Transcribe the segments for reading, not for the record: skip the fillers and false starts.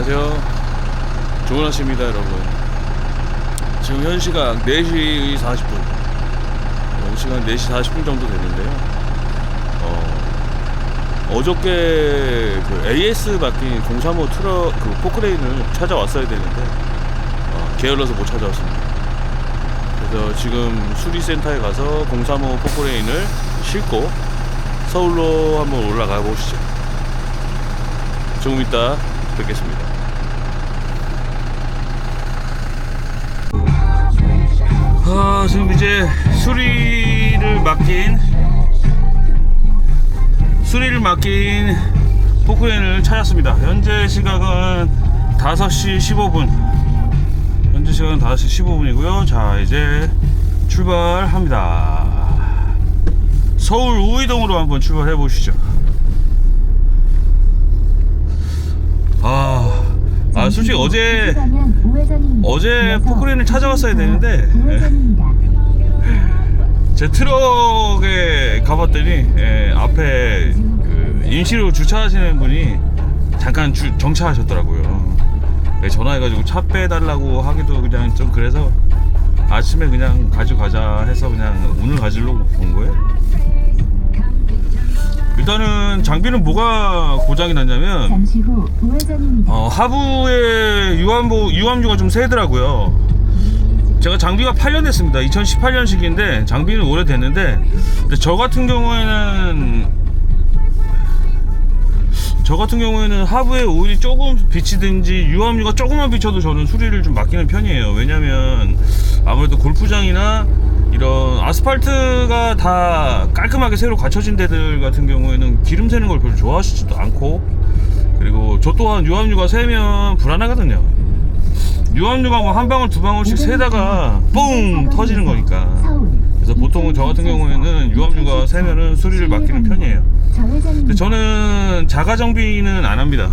안녕하세요. 좋은 아침입니다, 여러분. 지금 현 시각 4시 40분. 현 시간 4시 40분 정도 됐는데요. 어저께 그 AS 맡긴 035 트럭 그 포크레인을 찾아왔어야 되는데 게을러서 못 찾아왔습니다. 그래서 지금 수리센터에 가서 035 포크레인을 싣고 서울로 한번 올라가 보시죠. 조금 이따 뵙겠습니다. 지금 이제 수리를 맡긴 포크레인을 찾았습니다. 현재 시각은 5시 15분. 현재 시각은 5시 15분이고요. 자, 이제 출발합니다. 서울 우이동으로 한번 출발해 보시죠. 솔직히 어제 포크레인을 찾아왔어야 되는데 제 트럭에 가봤더니 앞에 그 임시로 주차하시는 분이 잠깐 정차하셨더라고요. 전화해가지고 차 빼달라고 하기도 그냥 좀 그래서 아침에 그냥 가져가자 해서 그냥 오늘 가지려고 온 거예요. 일단은 장비는 뭐가 고장이 났냐면 잠시 후 우회전입니다. 하부에 유압류가 좀 세더라고요. 제가 장비가 8년 됐습니다. 2018년식인데 장비는 오래됐는데 저 같은 경우에는 하부에 오일이 조금 비치든지 유압류가 조금만 비쳐도 저는 수리를 좀 맡기는 편이에요. 왜냐면 아무래도 골프장이나 이런 아스팔트가 다 깔끔하게 새로 갖춰진 데들 같은 경우에는 기름 새는 걸 별로 좋아하시지도 않고, 그리고 저 또한 유압류가 새면 불안하거든요. 유압류가 뭐 한 방울 두 방울씩 새다가 뽕 터지는 거니까. 그래서 보통은 저 같은 경우에는 유압류가 새면은 수리를 맡기는 편이에요. 근데 저는 자가 정비는 안 합니다.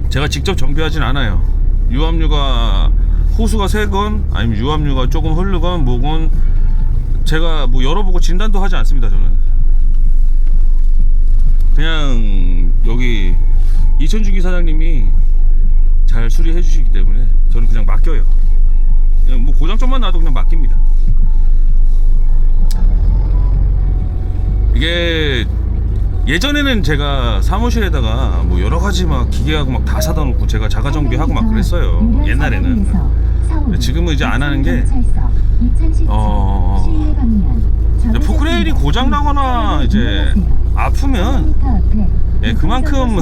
제가 직접 정비하진 않아요. 유압류가 호수가 새건 아니면 유압류가 조금 흐르건 뭐건 제가 뭐 열어보고 진단도 하지 않습니다. 저는 그냥 여기 이천중기 사장님이 잘 수리해 주시기 때문에 저는 그냥 맡겨요. 그냥 뭐 고장점만 나도 그냥 맡깁니다. 이게 예전에는 제가 사무실에다가 뭐 여러가지 막 기계하고 막 다 사다 놓고 제가 자가 정비하고 막 그랬어요, 옛날에는. 지금은 이제 안 하는 게 포크레인이 고장 나거나 이제 아프면 그만큼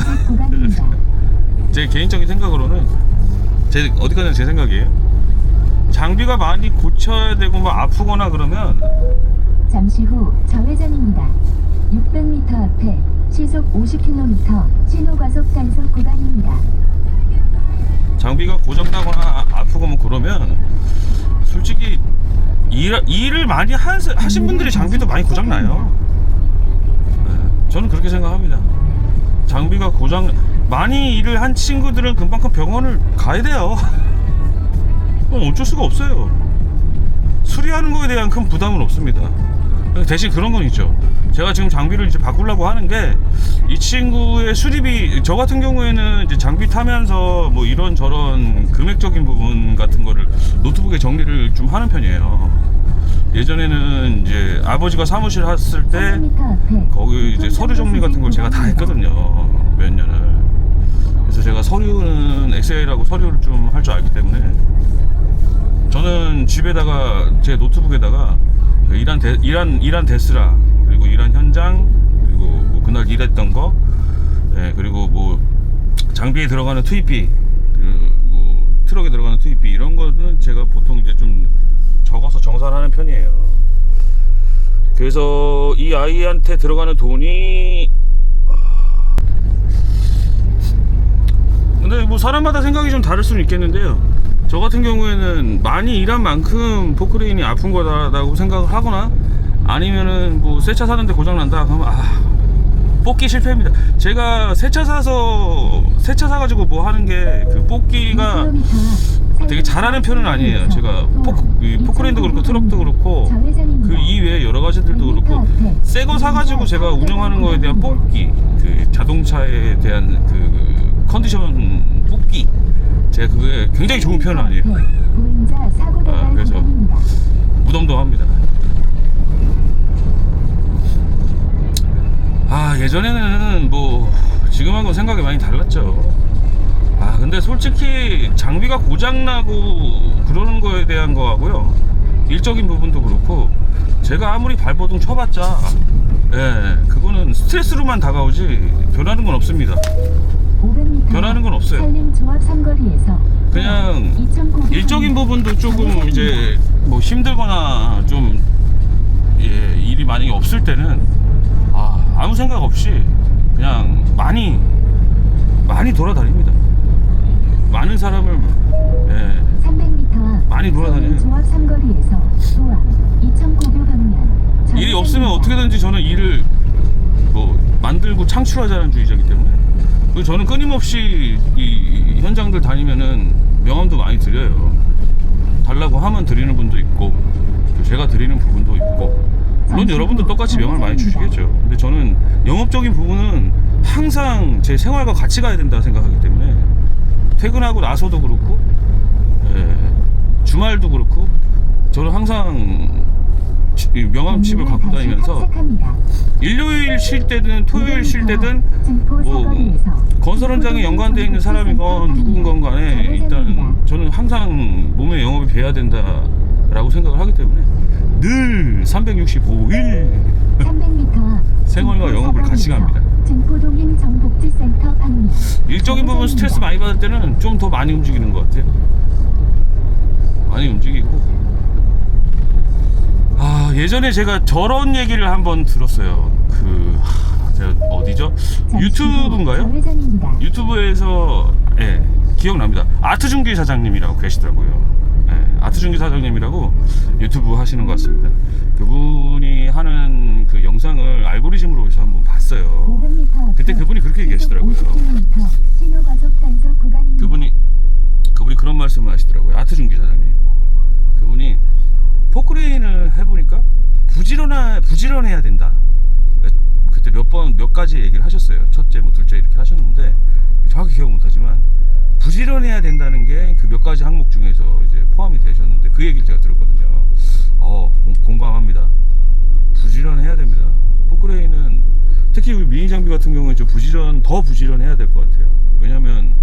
제 개인적인 생각으로는 어디까지나 제 생각이에요. 장비가 많이 고쳐야 되고 막 아프거나 그러면 잠시 후 좌회전입니다. 600m 앞에 시속 50km 신호과속 단속 구간입니다. 장비가 고장나거나 아프고 뭐 그러면 솔직히 일을 많이 하신 분들이 장비도 많이 고장나요. 저는 그렇게 생각합니다. 장비가 많이 일을 한 친구들은 금방 병원을 가야 돼요. 어쩔 수가 없어요. 수리하는 거에 대한 큰 부담은 없습니다. 대신 그런 건 있죠. 제가 지금 장비를 이제 바꾸려고 하는 게 이 친구의 수리비, 저 같은 경우에는 이제 장비 타면서 뭐 이런저런 금액적인 부분 같은 거를 노트북에 정리를 좀 하는 편이에요. 예전에는 이제 아버지가 사무실 했을 때 거기 이제 서류 정리 같은 걸 제가 다 했거든요, 몇 년을. 그래서 제가 서류는 엑셀하고 서류를 좀 할 줄 알기 때문에 저는 집에다가 제 노트북에다가 그 일한 데스라, 그리고 일한 현장, 그리고 뭐 그날 일했던 거, 그리고 뭐 장비에 들어가는 투입비, 뭐 트럭에 들어가는 투입비, 이런 거는 제가 보통 이제 좀 적어서 정산하는 편이에요. 그래서 이 아이한테 들어가는 돈이 근데 뭐 사람마다 생각이 좀 다를 수는 있겠는데요, 저 같은 경우에는 많이 일한 만큼 포크레인이 아픈 거다라고 생각을 하거나, 아니면은 뭐 새 차 사는데 고장난다 그러면 뽑기 실패입니다. 제가 새 차 사가지고 뭐 하는 게 그 뽑기가 되게 잘하는 편은 아니에요. 제가 포크레인도 그렇고 트럭도 그렇고 그 이외에 여러 가지들도 그렇고 새 거 사가지고 제가 운영하는 거에 대한 뽑기, 그 자동차에 대한 그 컨디션 뽑기. 제가 그게 굉장히 좋은 편은 아니에요. 보행자 사고 다발 그래서 구간입니다. 무덤덤합니다. 예전에는 뭐 지금하고 생각이 많이 달랐죠. 근데 솔직히 장비가 고장나고 그러는 거에 대한 거하고요, 일적인 부분도 그렇고, 제가 아무리 발버둥 쳐봤자 그거는 스트레스로만 다가오지 변하는 건 없습니다. 500m 변하는 건 없어요. 산림조합 삼거리에서 그냥 2,900m 일적인 부분도 조금 이제 뭐 힘들거나 좀 일이 많이 없을 때는 아무 생각 없이 그냥 많이 돌아다닙니다. 많은 사람을 300m 많이 돌아다녀요. 산림조합 삼거리에서 도암 2,900 방면 일이 없으면 어떻게든지 저는 일을 뭐 만들고 창출하자는 주의자이기 때문에, 그리고 저는 끊임없이 이 현장들 다니면은 명함도 많이 드려요. 달라고 하면 드리는 분도 있고, 제가 드리는 부분도 있고, 물론 여러분도 똑같이 명함을 많이 주시겠죠. 근데 저는 영업적인 부분은 항상 제 생활과 같이 가야 된다 생각하기 때문에, 퇴근하고 나서도 그렇고 주말도 그렇고 저는 항상 명함칩을 갖고 다니면서 일요일 쉴 때든 토요일 쉴 때든 뭐 건설 현장에 연관되어 있는 사람이건 누군건 간에 일단 저는 항상 몸에 영업이 배야 된다라고 생각을 하기 때문에 늘 365일 300m 생활과 영업을 같이 갑니다. 증포동인 정복지센터 방면 일적인 부분 스트레스 많이 받을 때는 좀 더 많이 움직이는 것 같아요. 많이 움직이고. 예전에 제가 저런 얘기를 한번 들었어요. 제가 어디죠? 유튜브인가요? 유튜브에서 기억납니다. 아트중기 사장님이라고 계시더라고요. 아트중기 사장님이라고 유튜브 하시는 것 같습니다. 그분이 하는 그 영상을 알고리즘으로 해서 한번 봤어요. 그때 그분이 그렇게 얘기하시더라고요. 그분이 그런 말씀을 하시더라고요. 아트중기 사장님. 그분이 포크레인을 해보니까 부지런해야 된다. 그때 몇 가지 얘기를 하셨어요. 첫째, 뭐 둘째 이렇게 하셨는데 정확히 기억 못하지만 부지런해야 된다는 게 그 몇 가지 항목 중에서 이제 포함이 되셨는데, 그 얘기를 제가 들었거든요. 공감합니다. 부지런해야 됩니다. 포크레인은 특히 우리 미니 장비 같은 경우는 좀 더 부지런해야 될 것 같아요. 왜냐면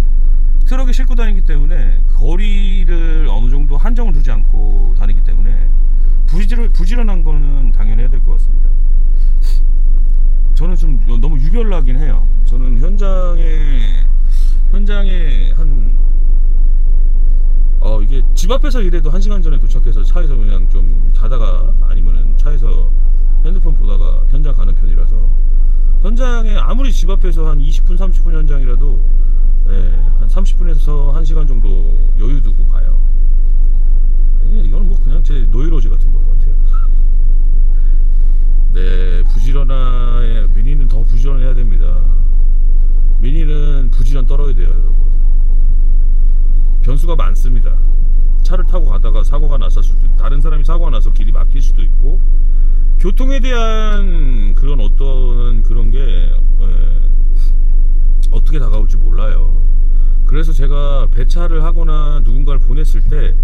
트럭에 싣고 다니기 때문에 거리를 어느 정도 한정을 두지 않고 다니기 때문에 부지런한 거는 당연히 해야 될 것 같습니다. 저는 좀 너무 유별나긴 해요. 저는 현장에 이게 집 앞에서 일해도 1시간 전에 도착해서 차에서 그냥 좀 자다가 아니면은 차에서 핸드폰 보다가 현장 가는 편이라서, 현장에 아무리 집 앞에서 한 20분 30분 현장이라도 한 30분에서 1시간 정도 여유 두고 가요. 이건 뭐 그냥 제 노이로제 같은 거 같아요. 미니는 더 부지런해야 됩니다. 미니는 부지런 떨어야 돼요, 여러분. 변수가 많습니다. 차를 타고 가다가 사고가 났을 수도, 다른 사람이 사고가 나서 길이 막힐 수도 있고, 교통에 대한 그런 게 어떻게 다가올지 몰라요. 그래서 제가 배차를 하거나 누군가를 보냈을 때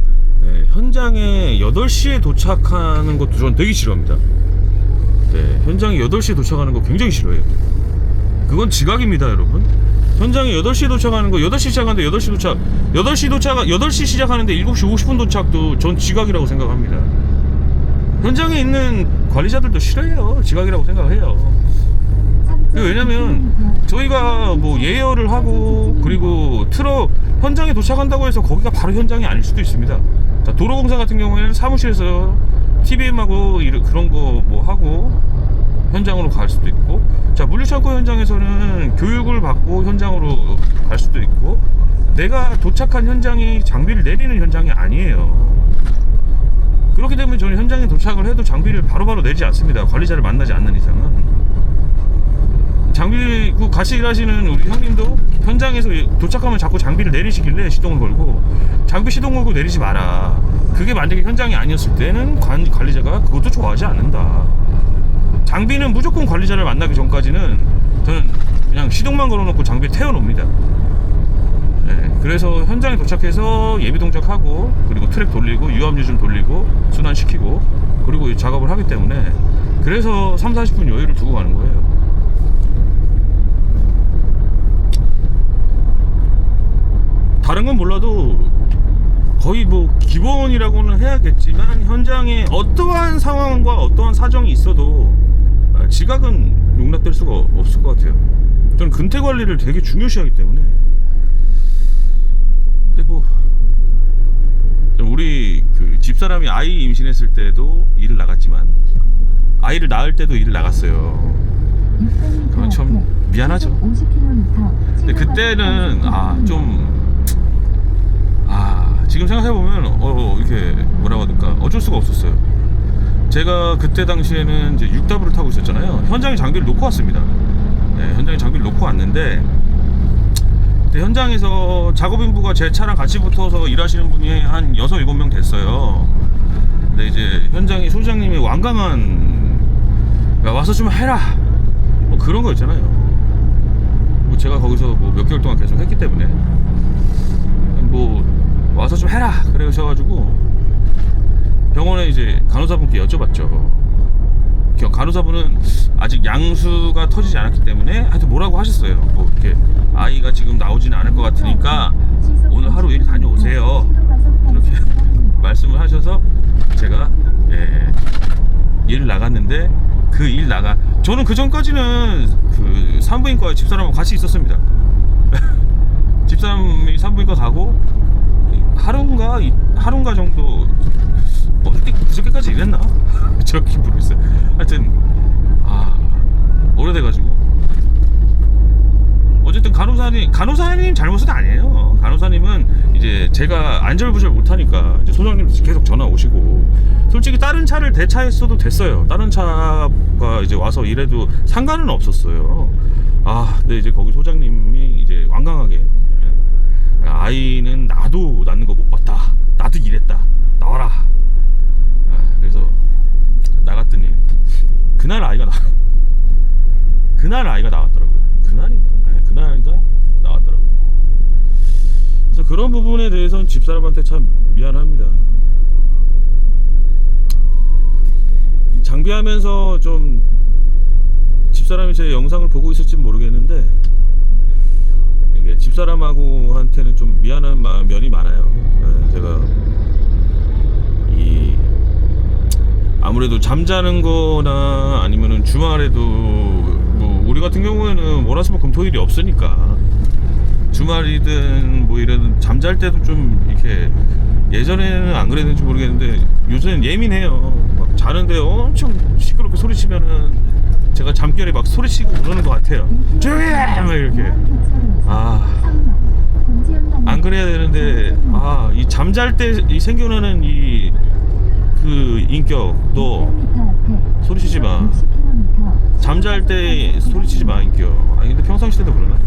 현장에 8시에 도착하는 것도 저는 되게 싫어합니다. 현장에 8시에 도착하는 거 굉장히 싫어해요. 그건 지각입니다, 여러분. 현장에 8시에 도착하는 거, 8시 시작하는데 8시 시작하는데 7시 50분 도착도 전 지각이라고 생각합니다. 현장에 있는 관리자들도 싫어해요. 지각이라고 생각해요. 왜냐면 저희가 뭐 예열을 하고, 그리고 트럭 현장에 도착한다고 해서 거기가 바로 현장이 아닐 수도 있습니다. 자, 도로공사 같은 경우에는 사무실에서 TBM하고 그런 거 뭐 하고 현장으로 갈 수도 있고, 자, 물류창고 현장에서는 교육을 받고 현장으로 갈 수도 있고, 내가 도착한 현장이 장비를 내리는 현장이 아니에요. 그렇기 때문에 저는 현장에 도착을 해도 장비를 바로바로 내지 않습니다. 관리자를 만나지 않는 이상은. 같이 일하시는 우리 형님도 현장에서 도착하면 자꾸 장비를 내리시길래 시동을 걸고, 장비 시동 걸고 내리지 마라. 그게 만약에 현장이 아니었을 때는 관리자가 그것도 좋아하지 않는다. 장비는 무조건 관리자를 만나기 전까지는 저는 그냥 시동만 걸어놓고 장비를 태워놓습니다. 그래서 현장에 도착해서 예비 동작하고 그리고 트랙 돌리고 유압류 좀 돌리고 순환시키고 그리고 이 작업을 하기 때문에 그래서 30-40분 여유를 두고 가는 거예요. 다른 건 몰라도 거의 뭐 기본이라고는 해야겠지만 현장에 어떠한 상황과 어떠한 사정이 있어도 지각은 용납될 수가 없을 것 같아요. 저는 근태 관리를 되게 중요시하기 때문에. 근데 뭐 우리 그 집사람이 아이 임신했을 때도 일을 나갔지만 아이를 낳을 때도 일을 나갔어요. 그건 참 미안하죠. 근데 그때는 지금 생각해보면 이렇게 뭐라고 해야 될까, 어쩔 수가 없었어요. 제가 그때 당시에는 이제 6W를 타고 있었잖아요. 현장에 장비를 놓고 왔습니다. 현장에 장비를 놓고 왔는데 그때 현장에서 작업인부가 제 차랑 같이 붙어서 일하시는 분이 한 6-7명 됐어요. 근데 이제 현장에 소장님이 완강한 야, 와서 좀 해라 뭐 그런 거 있잖아요. 뭐 제가 거기서 뭐 몇 개월 동안 계속 했기 때문에 뭐 와서 좀 해라 그러셔가지고 병원에 이제 간호사분께 여쭤봤죠. 간호사분은 아직 양수가 터지지 않았기 때문에 하여튼 뭐라고 하셨어요. 뭐 이렇게 아이가 지금 나오지는 않을 것 같으니까 오늘 하루 일 다녀오세요 그렇게 말씀을 하셔서 제가 일을 나갔는데 그 일 저는 그 전까지는 그 산부인과에 집사람하고 같이 있었습니다. 집사람이 산부인과 가고 하루인가 정도 그저께까지 일했나? 저기 모르겠어요. 하여튼 오래돼가지고 어쨌든 간호사님 잘못은 아니에요. 간호사님은 이제 제가 안절부절 못하니까 이제 소장님 계속 전화 오시고 솔직히 다른 차를 대차했어도 됐어요. 다른 차가 이제 와서 일해도 상관은 없었어요. 근데 이제 거기 소장님이 이제 완강하게 아이는 나도 낳는 거 못 봤다. 나도 일했다. 나와라. 그래서 나갔더니 그날 아이가 나왔더라고요. 그날인가 나왔더라고요. 그래서 그런 부분에 대해서는 집사람한테 참 미안합니다. 장비하면서 좀 집사람이 제 영상을 보고 있을지 모르겠는데 이게 집사람하고 한테는 좀 미안한 면이 많아요. 제가 아무래도 잠자는 거나 아니면은 주말에도 뭐 우리 같은 경우에는 월화수목 금토일이 없으니까 주말이든 뭐 이런 잠잘 때도 좀 이렇게 예전에는 안 그랬는지 모르겠는데 요새는 예민해요. 막 자는데 엄청 시끄럽게 소리치면은 제가 잠결에 막 소리치고 그러는 것 같아요. 조용히 해! 막 이렇게. 안 그래야 되는데 이 잠잘 때 생겨나는 그 인격, 너 소리치지 마. 잠잘 때 소리치지 마, 인격. 근데 평상시 때도 그러나?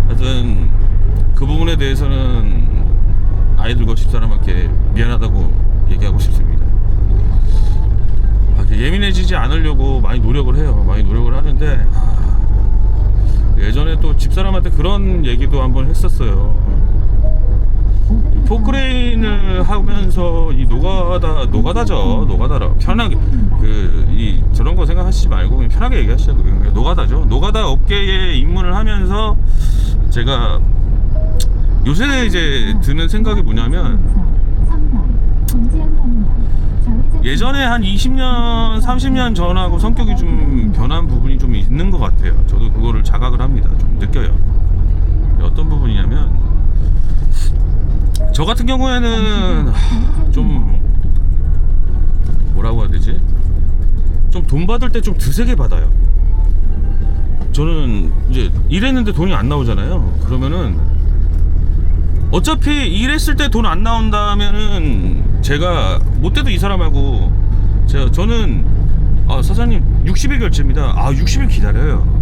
하여튼 그 부분에 대해서는 아이들과 집사람한테 미안하다고 얘기하고 싶습니다. 예민해지지 않으려고 많이 노력을 해요. 많이 노력을 하는데 예전에 또 집사람한테 그런 얘기도 한번 했었어요. 포크레인을 하면서 이 노가다죠. 편하게 저런 거 생각하시지 말고 그냥 편하게 얘기하시자고요. 노가다죠. 노가다 업계에 입문을 하면서 제가 요새 이제 드는 생각이 뭐냐면 예전에 한 20년, 30년 전하고 성격이 좀 변한 부분이 좀 있는 것 같아요. 저도 그거를 자각을 합니다. 좀 느껴요. 어떤 부분이냐면 저 같은 경우에는 좀 뭐라고 해야 되지? 좀 돈 받을 때 좀 드세게 받아요. 저는 이제 일했는데 돈이 안 나오잖아요. 그러면은 어차피 일했을 때 돈 안 나온다면은 제가 못 돼도 이 사람하고 저는 사장님 60일 결제입니다. 60일 기다려요.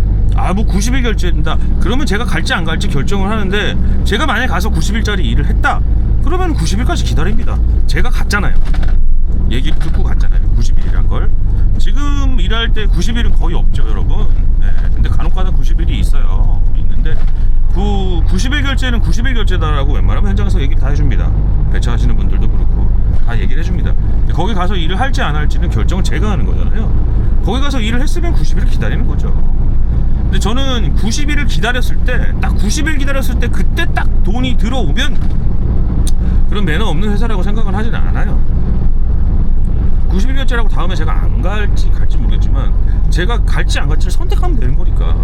뭐 90일 결제입니다. 그러면 제가 갈지 안 갈지 결정을 하는데 제가 만약에 가서 90일짜리 일을 했다 그러면 90일까지 기다립니다. 제가 갔잖아요. 얘기를 듣고 갔잖아요. 90일이란 걸. 지금 일할 때 90일은 거의 없죠, 여러분. 근데 간혹가다 90일이 있어요. 있는데 90일 결제는 90일 결제다라고 웬만하면 현장에서 얘기를 다 해줍니다. 배차하시는 분들도 그렇고 다 얘기를 해줍니다. 거기 가서 일을 할지 안 할지는 결정은 제가 하는 거잖아요. 거기 가서 일을 했으면 90일을 기다리는 거죠. 근데 저는 90일을 기다렸을 때, 딱 90일 기다렸을 때 그때 딱 돈이 들어오면 그런 매너 없는 회사라고 생각은 하진 않아요. 90일 결제라고 다음에 제가 안 갈지 모르겠지만 제가 갈지 안 갈지를 선택하면 되는 거니까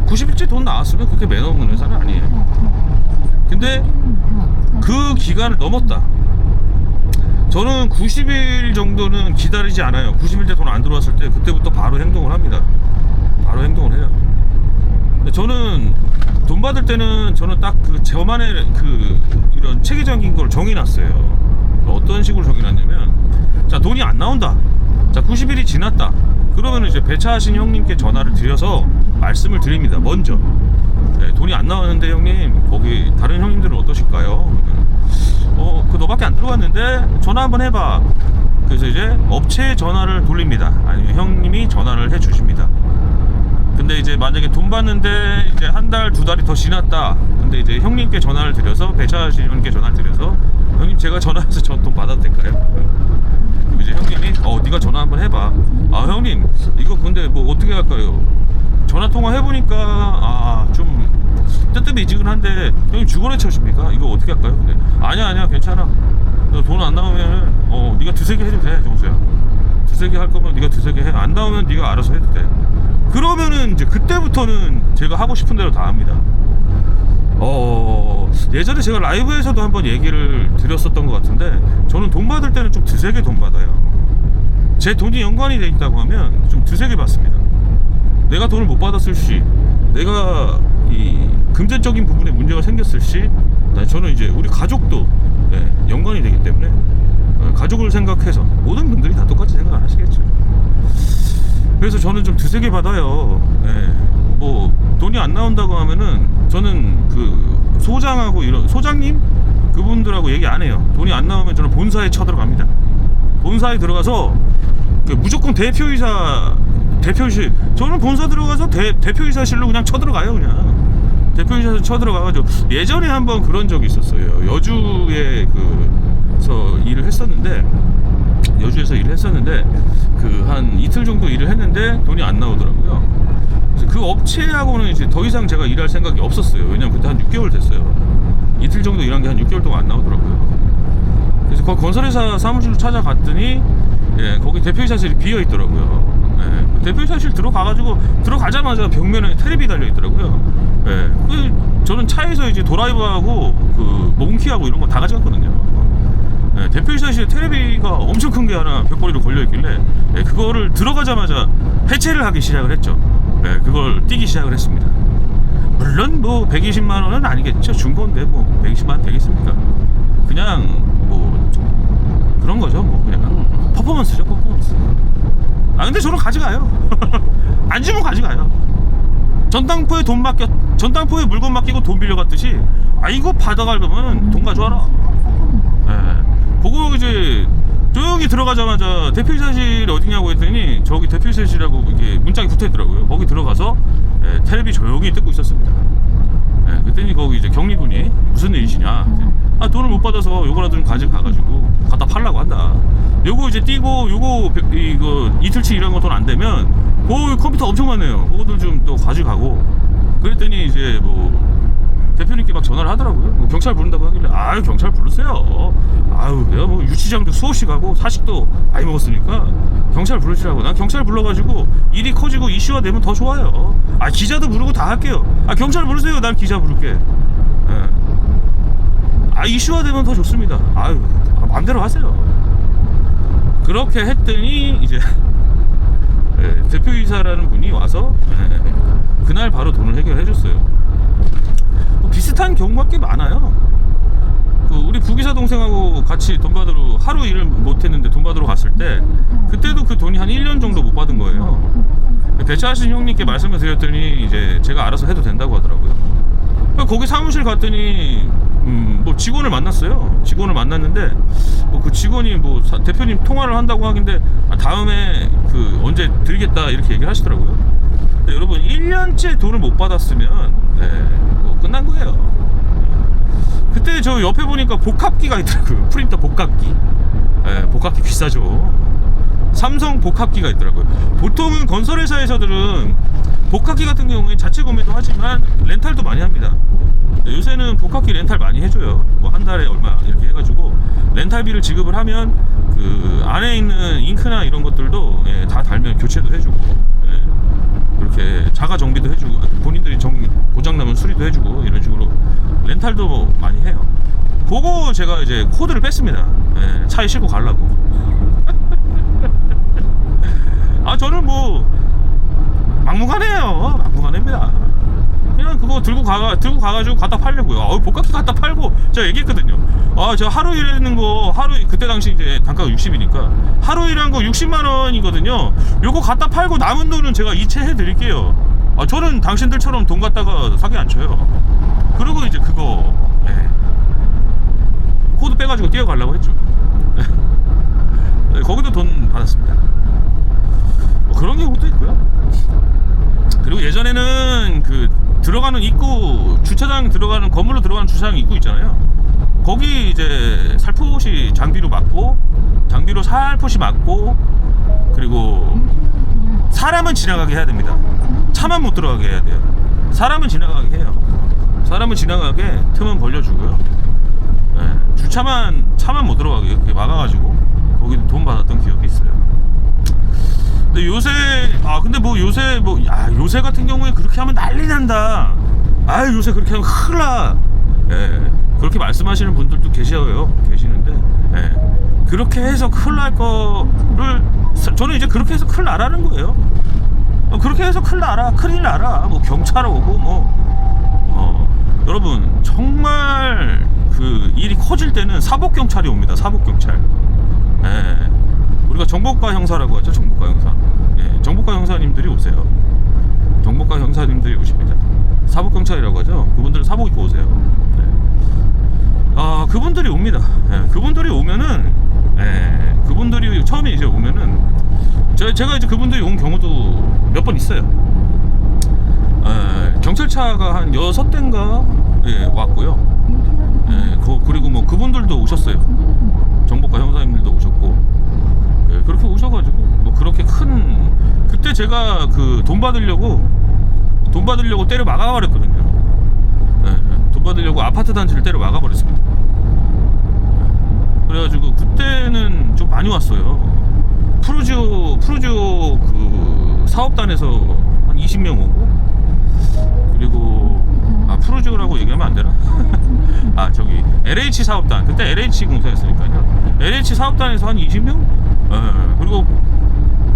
90일째 돈 나왔으면 그렇게 매너 없는 회사는 아니에요. 근데 그 기간을 넘었다. 저는 90일 정도는 기다리지 않아요. 90일째 돈 안 들어왔을 때 그때부터 바로 행동을 합니다. 바로 행동을 해요. 근데 저는 돈 받을 때는 저는 딱 그 저만의 그 이런 체계적인 걸 정해놨어요. 어떤 식으로 정해놨냐면, 자, 돈이 안 나온다. 자, 90일이 지났다. 그러면 이제 배차하신 형님께 전화를 드려서 말씀을 드립니다. 먼저. 네, 돈이 안 나왔는데 형님, 거기 다른 형님들은 어떠실까요? 그 너밖에 안 들어왔는데 전화 한번 해봐. 그래서 이제 업체에 전화를 돌립니다. 아니면 형님이 전화를 해주십니다. 근데 이제 만약에 돈 받는데 이제 한 달, 두 달이 더 지났다. 근데 이제 형님께 전화를 드려서, 배차하신 형님께 전화를 드려서, 형님 제가 전화해서 전 돈 받아도 될까요? 그럼 이제 형님이 네가 전화 한번 해봐. 형님 이거 근데 뭐 어떻게 할까요? 전화 통화 해보니까 좀 뜨뜻미지근한데 형님 주거래 쳐십니까? 이거 어떻게 할까요? 근데 아니야 괜찮아. 돈 안 나오면 네가 두세 개 해도 돼, 정수야. 두세 개 할 거면 네가 두세 개 해. 안 나오면 네가 알아서 해도 돼. 그러면은 이제 그때부터는 제가 하고 싶은 대로 다 합니다. 예전에 제가 라이브에서도 한번 얘기를 드렸었던 것 같은데, 저는 돈 받을 때는 좀 드세게 돈 받아요. 제 돈이 연관이 돼 있다고 하면 좀 드세게 받습니다. 내가 돈을 못 받았을 시, 내가 이 금전적인 부분에 문제가 생겼을 시, 저는 이제 우리 가족도 연관이 되기 때문에 가족을 생각해서 모든 분들이 다 똑같이 생각을 하시겠죠. 그래서 저는 좀 드세게 받아요. 뭐 돈이 안 나온다고 하면은 저는 그 소장하고 이런 소장님 그분들하고 얘기 안 해요. 돈이 안 나오면 저는 본사에 쳐들어갑니다. 본사에 들어가서 무조건 대표이사 저는 본사 들어가서 대표이사실로 그냥 쳐들어가요. 그냥 대표이사실 쳐들어가가지고, 예전에 한번 그런 적이 있었어요. 여주에서 일을 했었는데 그 한 이틀 정도 일을 했는데 돈이 안 나오더라고요. 그래서 그 업체하고는 이제 더 이상 제가 일할 생각이 없었어요. 왜냐면 그때 한 6개월 됐어요. 이틀 정도 일한 게 한 6개월 동안 안 나오더라고요. 그래서 거기 건설회사 사무실로 찾아갔더니 거기 대표이사실이 비어 있더라고요. 대표이사실 들어가자마자 벽면에 텔레비 달려 있더라고요. 저는 차에서 이제 드라이버하고 그 몽키하고 이런 거 다 가져갔거든요. 대표이사실에 텔레비가 엄청 큰 게 하나 벽걸이로 걸려있길래 그거를 들어가자마자 해체를 하기 시작을 했죠. 그걸 띄기 시작을 했습니다. 물론 뭐 120만원은 아니겠죠. 중고인데 뭐 120만원 되겠습니까? 그냥 뭐 그런 거죠. 뭐 그냥 퍼포먼스죠, 퍼포먼스. 근데 저는 가져가요. 안 주면 가져가요. 전당포에 물건 맡기고 돈 빌려갔듯이, 이거 받아갈 거면 돈 가져와라. 그거 이제 조용히 들어가자마자 대표이사실이 어디냐고 했더니, 저기 대표이사실이라고 이게 문짝이 붙어있더라고요. 거기 들어가서 텔레비 조용히 듣고 있었습니다. 그랬더니 거기 이제 경리분이 무슨 일이시냐, 돈을 못 받아서 요거라도 좀 가져가가지고 갖다 팔라고 한다. 요거 이제 띄고 이거 이틀치 일한 거 돈 안 되면 그 컴퓨터 엄청 많네요. 그거들 좀 또 가져가고. 그랬더니 이제 뭐 대표님께 막 전화를 하더라고요. 뭐 경찰 부른다고 하길래, 경찰 부르세요. 내가 뭐 유치장도 수없이 가고 사식도 많이 먹었으니까 경찰 부르시라고. 난 경찰 불러가지고 일이 커지고 이슈화 되면 더 좋아요. 기자도 부르고 다 할게요. 경찰 부르세요. 난 기자 부를게. 이슈화 되면 더 좋습니다. 마음대로 하세요. 그렇게 했더니 이제 대표이사라는 분이 와서 그날 바로 돈을 해결해 줬어요. 비슷한 경우가 꽤 많아요. 우리 부기사 동생하고 같이 돈 받으러, 하루 일을 못했는데 돈 받으러 갔을 때, 그때도 그 돈이 한 1년 정도 못 받은 거예요. 배차하신 형님께 말씀을 드렸더니 이제 제가 알아서 해도 된다고 하더라고요. 거기 사무실 갔더니 뭐 직원을 만났어요. 직원을 만났는데 그 직원이 뭐 대표님 통화를 한다고 하긴데, 다음에 언제 드리겠다 이렇게 얘기를 하시더라고요. 여러분, 1년째 돈을 못 받았으면 뭐 끝난 거예요. 그때 저 옆에 보니까 복합기가 있더라고요. 프린터 복합기. 복합기 비싸죠. 삼성 복합기가 있더라고요. 보통은 건설회사에서들은 복합기 같은 경우에 자체 구매도 하지만 렌탈도 많이 합니다. 요새는 복합기 렌탈 많이 해줘요. 뭐 한 달에 얼마 이렇게 해가지고 렌탈비를 지급을 하면 그 안에 있는 잉크나 이런 것들도 다 달면 교체도 해주고, 이렇게 자가 정비도 해주고, 본인들이 고장나면 수리도 해주고, 이런 식으로 렌탈도 많이 해요. 그거 제가 이제 코드를 뺐습니다. 차에 싣고 가려고. 아, 저는 뭐 막무가내예요. 막무가내입니다. 그냥 그거 들고 가가지고 갖다 팔려고요. 복합기 갖다 팔고 제가 얘기했거든요. 저 하루 일하는 거, 그때 당시 이제 단가가 60이니까 하루 일한 거 60만 원이거든요. 요거 갖다 팔고 남은 돈은 제가 이체해 드릴게요. 저는 당신들처럼 돈 갖다가 사기 안 쳐요. 그리고 이제 그거 코드 빼가지고 뛰어가려고 했죠. 거기도 돈 받았습니다. 그런 경우도 있고요. 그리고 예전에는 그 들어가는 입구, 주차장 들어가는, 건물로 들어가는 주차장 입구 있잖아요. 거기 이제 살포시 장비로 막고, 장비로 살포시 막고, 그리고 사람은 지나가게 해야 됩니다. 차만 못 들어가게 해야 돼요. 사람은 지나가게 해요. 사람은 지나가게 틈은 벌려주고요. 차만 못 들어가게 이렇게 막아가지고 거기도 돈 받았던 기억이 있어요. 근데 요새 요새 같은 경우에 그렇게 하면 난리 난다. 요새 그렇게 하면 큰일 나. 그렇게 말씀하시는 분들도 계시는데, 그렇게 해서 큰일 날 거를 저는 이제 그렇게 해서 큰일 나라는 거예요. 그렇게 해서 큰일 나라. 뭐 경찰 오고 여러분 정말 그 일이 커질 때는 사복경찰이 옵니다. 사복경찰. 우리가 정보과 형사라고 하죠. 정보과 형사. 정보과 형사님들이 오세요. 정보과 형사님들이 오십니다. 사복경찰이라고 하죠. 그분들은 사복 입고 오세요. 그분들이 옵니다. 그분들이 오면은, 그분들이 처음에 이제 오면은, 제가 이제 그분들이 온 경우도 몇 번 있어요. 경찰차가 한 6대인가 왔고요. 그리고 뭐 그분들도 오셨어요. 정보과 형사님들도 오셨고, 그렇게 오셔가지고 뭐 그렇게 그때 제가 그 돈 받으려고 때려 막아버렸거든요. 돈 받으려고 아파트 단지를 때려 막아버렸습니다. 그래가지고 그때는 좀 많이 왔어요. 푸르지오 그 사업단에서 한 20명 오고, 그리고 푸르지오라고 얘기하면 안 되나? 저기 LH 사업단, 그때 LH 공사였으니까요. LH 사업단에서 한 20명? 그리고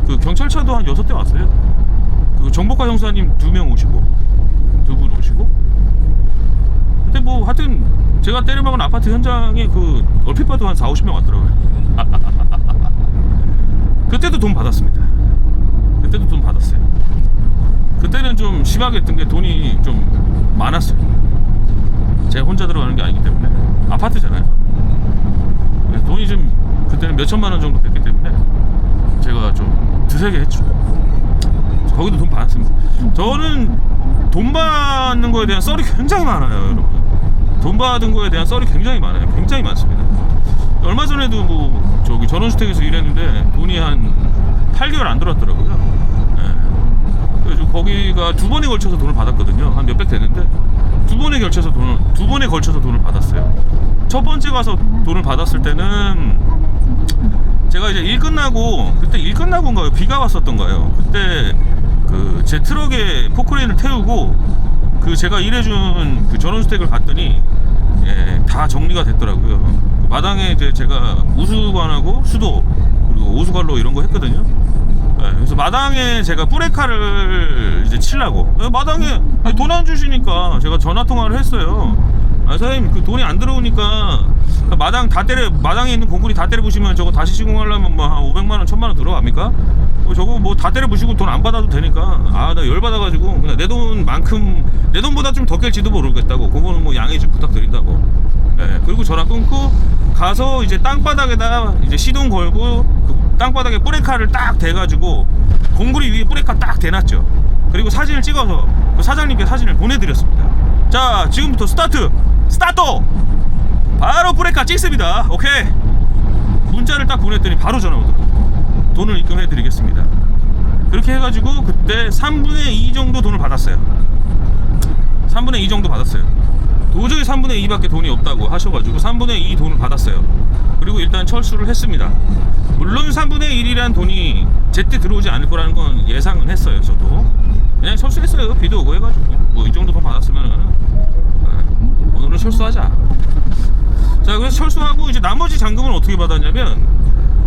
그 경찰차도 한 6대 왔어요. 그 정보과 형사님 2명 오시고, 2분 오시고. 근데 뭐 하여튼 제가 때려박은 아파트 현장에 그 얼핏 봐도 한 40-50명 왔더라고요. 그때도 돈 받았습니다. 그때도 돈 받았어요. 그때는 좀 심하게 했던 게 돈이 좀 많았어요. 제가 혼자 들어가는 게 아니기 때문에, 아파트잖아요. 그래서 돈이 좀 그때는 몇 천만 원 정도 됐기 때문에 제가 좀 드세게 했죠. 거기도 돈 받았습니다. 저는 돈 받는 거에 대한 썰이 굉장히 많아요, 여러분. 돈 받은 거에 대한 썰이 굉장히 많아요. 굉장히 많습니다. 얼마 전에도 뭐 저기 전원주택에서 일했는데 돈이 한 8개월 안 들어왔더라고요. 그래서 거기가 2번에 걸쳐서 돈을 받았거든요. 한 몇백 되는데 두 번에 걸쳐서 돈을 받았어요. 첫 번째 가서 돈을 받았을 때는 제가 이제 그때 일 끝나고인가요? 비가 왔었던 거예요. 그때 그 제 트럭에 포크레인을 태우고 그 제가 일해준 그 전원주택을 갔더니 다 정리가 됐더라고요. 그 마당에 이제 제가 우수관하고 수도 그리고 오수관로 이런 거 했거든요. 그래서 마당에 제가 뿌레카를 이제 치려고, 마당에 돈 안 주시니까 제가 전화 통화를 했어요. 선생님 그 돈이 안 들어오니까 마당에 있는 공구리 다 때려 부시면 저거 다시 시공하려면 뭐 한 500만원 1000만원 들어갑니까? 저거 뭐 다 때려 부시고 돈 안 받아도 되니까, 나 열받아가지고 그냥 내 돈보다 좀 더 깰지도 모르겠다고, 그거는 뭐 양해 좀 부탁드린다고. 그리고 전화 끊고 가서 이제 땅바닥에다 이제 시동 걸고 그 땅바닥에 뿌레카를 딱 대가지고 공구리 위에 뿌레카 딱 대놨죠. 그리고 사진을 찍어서 그 사장님께 사진을 보내드렸습니다. 자, 지금부터 스타트! 바로 브레이크 찍습니다. 오케이. 문자를 딱 보냈더니 바로 전화 오더라고요. 돈을 입금해드리겠습니다. 그렇게 해가지고 그때 3분의 2 정도 돈을 받았어요. 3분의 2 정도 받았어요. 도저히 3분의 2밖에 돈이 없다고 하셔가지고 3분의 2 돈을 받았어요. 그리고 일단 철수를 했습니다. 물론 3분의 1이란 돈이 제때 들어오지 않을 거라는 건 예상은 했어요. 저도 그냥 철수했어요. 비도 오고 해가지고 뭐 이 정도 돈 받았으면은 오늘은 철수하자. 자, 그래서 철수하고 이제 나머지 잔금은 어떻게 받았냐면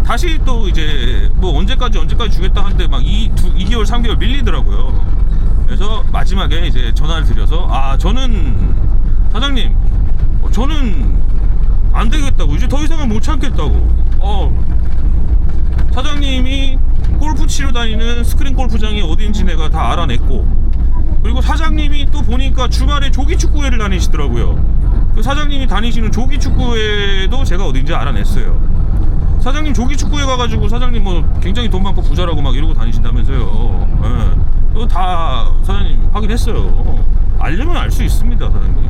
다시 또 이제 뭐 언제까지 주겠다 하는데 막 2개월 3개월 밀리더라고요. 그래서 마지막에 이제 전화를 드려서 저는 사장님 저는 안 되겠다고, 이제 더 이상은 못 참겠다고. 사장님이 골프 치러 다니는 스크린 골프장이 어딘지 내가 다 알아냈고, 그리고 사장님이 또 보니까 주말에 조기축구회를 다니시더라고요. 그 사장님이 다니시는 조기축구회도 제가 어딘지 알아냈어요. 사장님 조기축구회 가가지고 사장님 뭐 굉장히 돈 많고 부자라고 막 이러고 다니신다면서요. 그거 다 사장님 확인했어요. 알려면 알 수 있습니다, 사장님.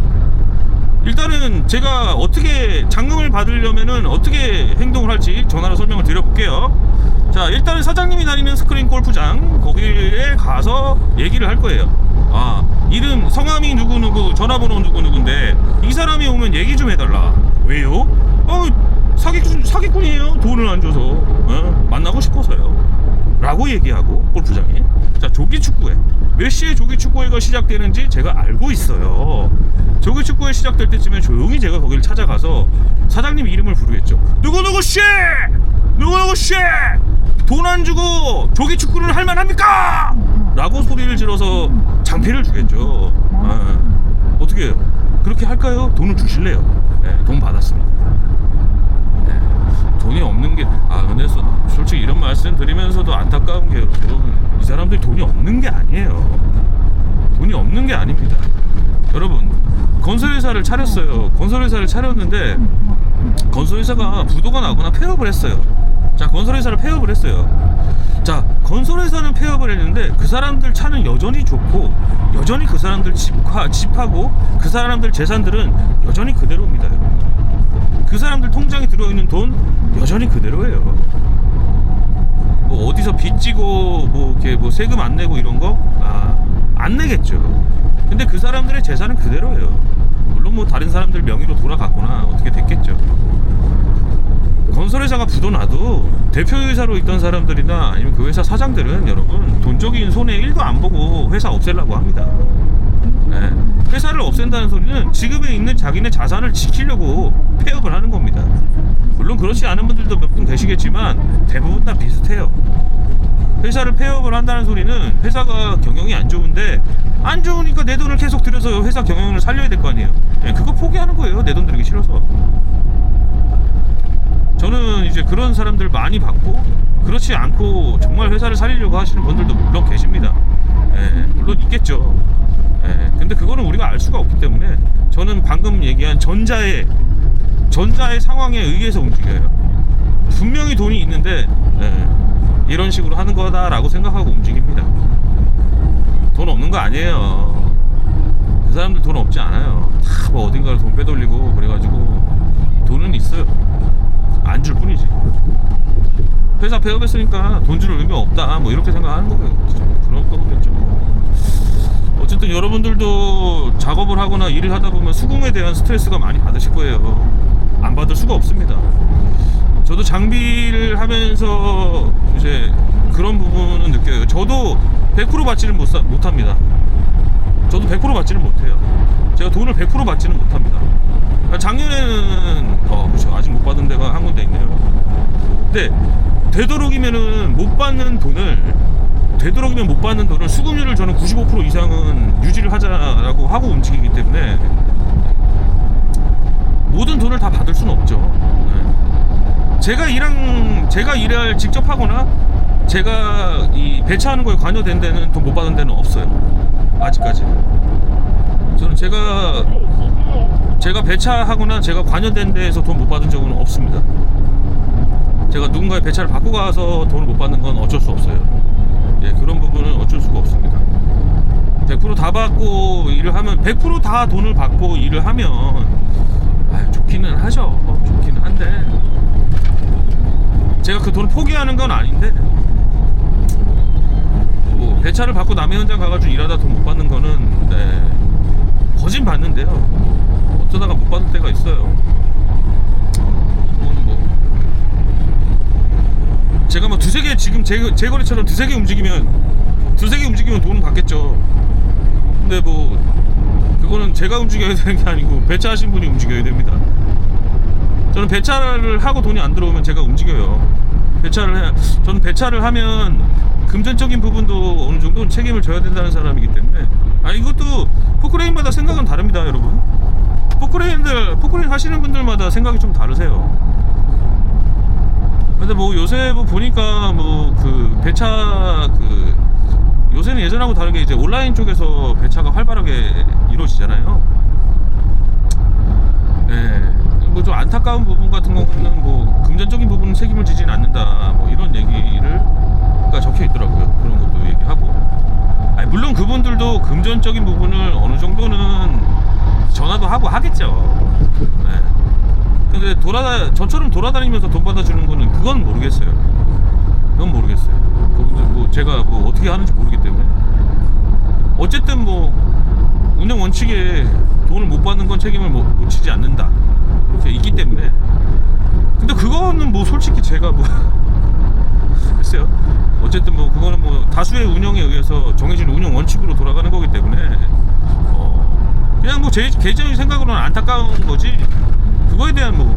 일단은 제가 어떻게 잔금을 받으려면은 어떻게 행동을 할지 전화로 설명을 드려볼게요. 자, 일단은 사장님이 다니는 스크린 골프장 거기에 가서 얘기를 할 거예요. 이름, 성함이 누구누구, 전화번호 누구누구인데 이 사람이 오면 얘기 좀 해달라. 왜요? 사기꾼이에요. 돈을 안 줘서 만나고 싶어서요 라고 얘기하고, 골프장에. 자, 조기축구회 몇 시에 조기축구회가 시작되는지 제가 알고 있어요. 조기축구회 시작될 때쯤에 조용히 제가 거기를 찾아가서 사장님 이름을 부르겠죠. 누구누구씨! 누구누구씨! 돈 안 주고 조기축구를 할 만합니까? 라고 소리를 질러서 장패를 주겠죠. 어떻게 해요? 그렇게 할까요? 돈을 주실래요? 네, 돈 받았습니다. 돈이 없는 게 근데 솔직히 이런 말씀 드리면서도 안타까운 게, 여러분, 이 사람들이 돈이 없는 게 아니에요. 돈이 없는 게 아닙니다. 여러분, 건설회사를 차렸어요. 건설회사를 차렸는데 건설회사가 부도가 나거나 폐업을 했어요. 자, 건설회사를 폐업을 했어요. 자, 건설회사는 폐업을 했는데 그 사람들 차는 여전히 좋고 여전히 그 사람들 집하고 그 사람들 재산들은 여전히 그대로입니다, 여러분. 그 사람들 통장에 들어있는 돈 여전히 그대로예요. 뭐 어디서 빚지고 뭐 이렇게 뭐 세금 안 내고 이런 거 안 내겠죠. 근데 그 사람들의 재산은 그대로예요. 물론 뭐 다른 사람들 명의로 돌아갔거나 어떻게 됐겠죠. 건설회사가 부도 나도 대표이사로 있던 사람들이나 아니면 그 회사 사장들은 여러분 돈적인 손해 1도 안 보고 회사 없애려고 합니다. 회사를 없앤다는 소리는 지금에 있는 자기네 자산을 지키려고 폐업을 하는 겁니다. 물론 그렇지 않은 분들도 몇 분 계시겠지만 대부분 다 비슷해요. 회사를 폐업을 한다는 소리는 회사가 경영이 안 좋은데, 안 좋으니까 내 돈을 계속 들여서 회사 경영을 살려야 될 거 아니에요. 그거 포기하는 거예요. 내 돈 들이기 싫어서. 저는 이제 그런 사람들 많이 봤고, 그렇지 않고 정말 회사를 살리려고 하시는 분들도 물론 계십니다. 물론 있겠죠. 근데 그거는 우리가 알 수가 없기 때문에 저는 방금 얘기한 전자의 상황에 의해서 움직여요. 분명히 돈이 있는데 이런 식으로 하는 거다라고 생각하고 움직입니다. 돈 없는 거 아니에요. 그 사람들 돈 없지 않아요. 다 뭐 어딘가를 돈 빼돌리고 그래가지고 돈은 있어요. 안 줄 뿐이지. 회사 폐업했으니까 돈 줄 의미 없다 뭐 이렇게 생각하는 거예요. 그럴 거겠죠. 어쨌든 여러분들도 작업을 하거나 일을 하다 보면 수긍에 대한 스트레스가 많이 받으실 거예요. 안 받을 수가 없습니다. 저도 장비를 하면서 이제 그런 부분은 느껴요. 저도 100% 받지는 못합니다. 저도 100% 받지는 못해요. 제가 돈을 100% 받지는 못합니다. 작년에는 그렇죠, 아직 못 받은 데가 한 군데 있네요. 근데 되도록이면 못 받는 돈을 수급률을 저는 95% 이상은 유지를 하자라고 하고 움직이기 때문에 모든 돈을 다 받을 수는 없죠. 제가 일을 직접 하거나 제가 이 배차하는 거에 관여된 데는 돈 못 받은 데는 없어요. 아직까지. 저는 제가 배차하거나 제가 관여된 데에서 돈 못 받은 적은 없습니다. 제가 누군가의 배차를 받고 가서 돈을 못 받는 건 어쩔 수 없어요. 그런 부분은 어쩔 수가 없습니다. 100%다 받고 일을 하면 100%다 돈을 받고 일을 하면 좋기는 하죠. 좋기는 한데 제가 그 돈을 포기하는 건 아닌데 뭐 배차를 받고 남의 현장 가가지고 일하다 돈 못 받는 거는 거진 받는데요. 어쩌다가 못 받을 때가 있어요. 그거는 뭐 제가 뭐 두세 개 지금 제 거래처럼 두세 개 움직이면 돈은 받겠죠. 근데 뭐 그거는 제가 움직여야 되는 게 아니고 배차하신 분이 움직여야 됩니다. 저는 배차를 하고 돈이 안 들어오면 제가 움직여요. 저는 배차를 하면 금전적인 부분도 어느 정도 책임을 져야 된다는 사람이기 때문에 이것도 포크레인마다 생각은 다릅니다, 여러분. 포크레인 하시는 분들마다 생각이 좀 다르세요. 근데 뭐 요새 뭐 보니까 뭐 그 배차 요새는 예전하고 다르게 이제 온라인 쪽에서 배차가 활발하게 이루어지잖아요. 뭐 좀 안타까운 부분 같은 경우는 뭐 금전적인 부분은 책임을 지진 않는다, 뭐 이런 얘기가 적혀 있더라고요. 그런 것도 얘기하고. 물론 그분들도 금전적인 부분을 어느 정도는 전화도 하고 하겠죠. 근데 저처럼 돌아다니면서 돈 받아주는 거는 그건 모르겠어요. 그분들 뭐 제가 뭐 어떻게 하는지 모르기 때문에. 어쨌든 뭐 운영 원칙에 돈을 못 받는 건 책임을 못 지지 않는다, 이렇게 있기 때문에. 근데 그거는 뭐 솔직히 제가 뭐 글쎄요. 어쨌든 뭐 그거는 뭐 다수의 운영에 의해서 정해진 운영 원칙으로 돌아가는 거기 때문에 그냥 뭐 제 개인적인 생각으로는 안타까운 거지, 그거에 대한 뭐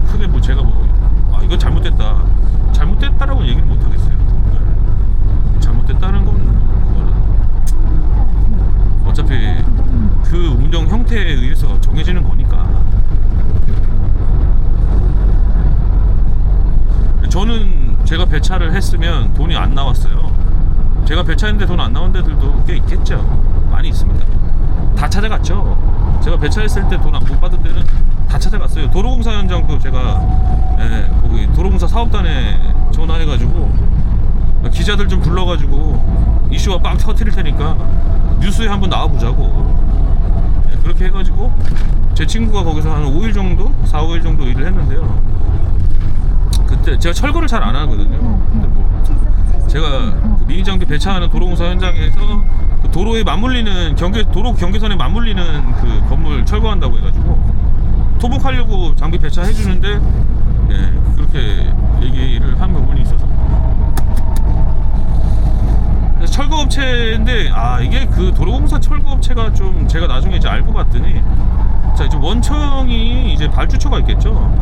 크게 뭐 제가 뭐 이거 잘못됐다라고 얘기는 못 하겠어요. 잘못됐다는 건 어차피 그 운영 형태에 의해서 정해지는 거니까. 저는 제가 배차를 했으면 돈이 안 나왔어요. 제가 배차했는데 돈 안 나온 데들도 꽤 있겠죠. 많이 있습니다. 다 찾아갔죠. 제가 배차했을 때 돈 안 못 받은 데는 다 찾아갔어요. 도로공사 현장도 제가 거기 도로공사 사업단에 전화해가지고 기자들 좀 불러가지고 이슈와 빵 터뜨릴 테니까 뉴스에 한번 나와보자고, 그렇게 해가지고 제 친구가 거기서 한 5일 정도? 4, 5일 정도 일을 했는데요. 그때 제가 철거를 잘 안 하거든요. 근데 뭐 제가 그 미니장비 배차하는 도로공사 현장에서 그 도로에 맞물리는 도로 경계선에 맞물리는 그 건물 철거한다고 해가지고 토목하려고 장비 배차해 주는데 그렇게 얘기를 한 부분이 있어서. 그래서 철거업체인데 이게 그 도로공사 철거업체가 좀 제가 나중에 이제 알고 봤더니, 자 이제 원청이 이제 발주처가 있겠죠.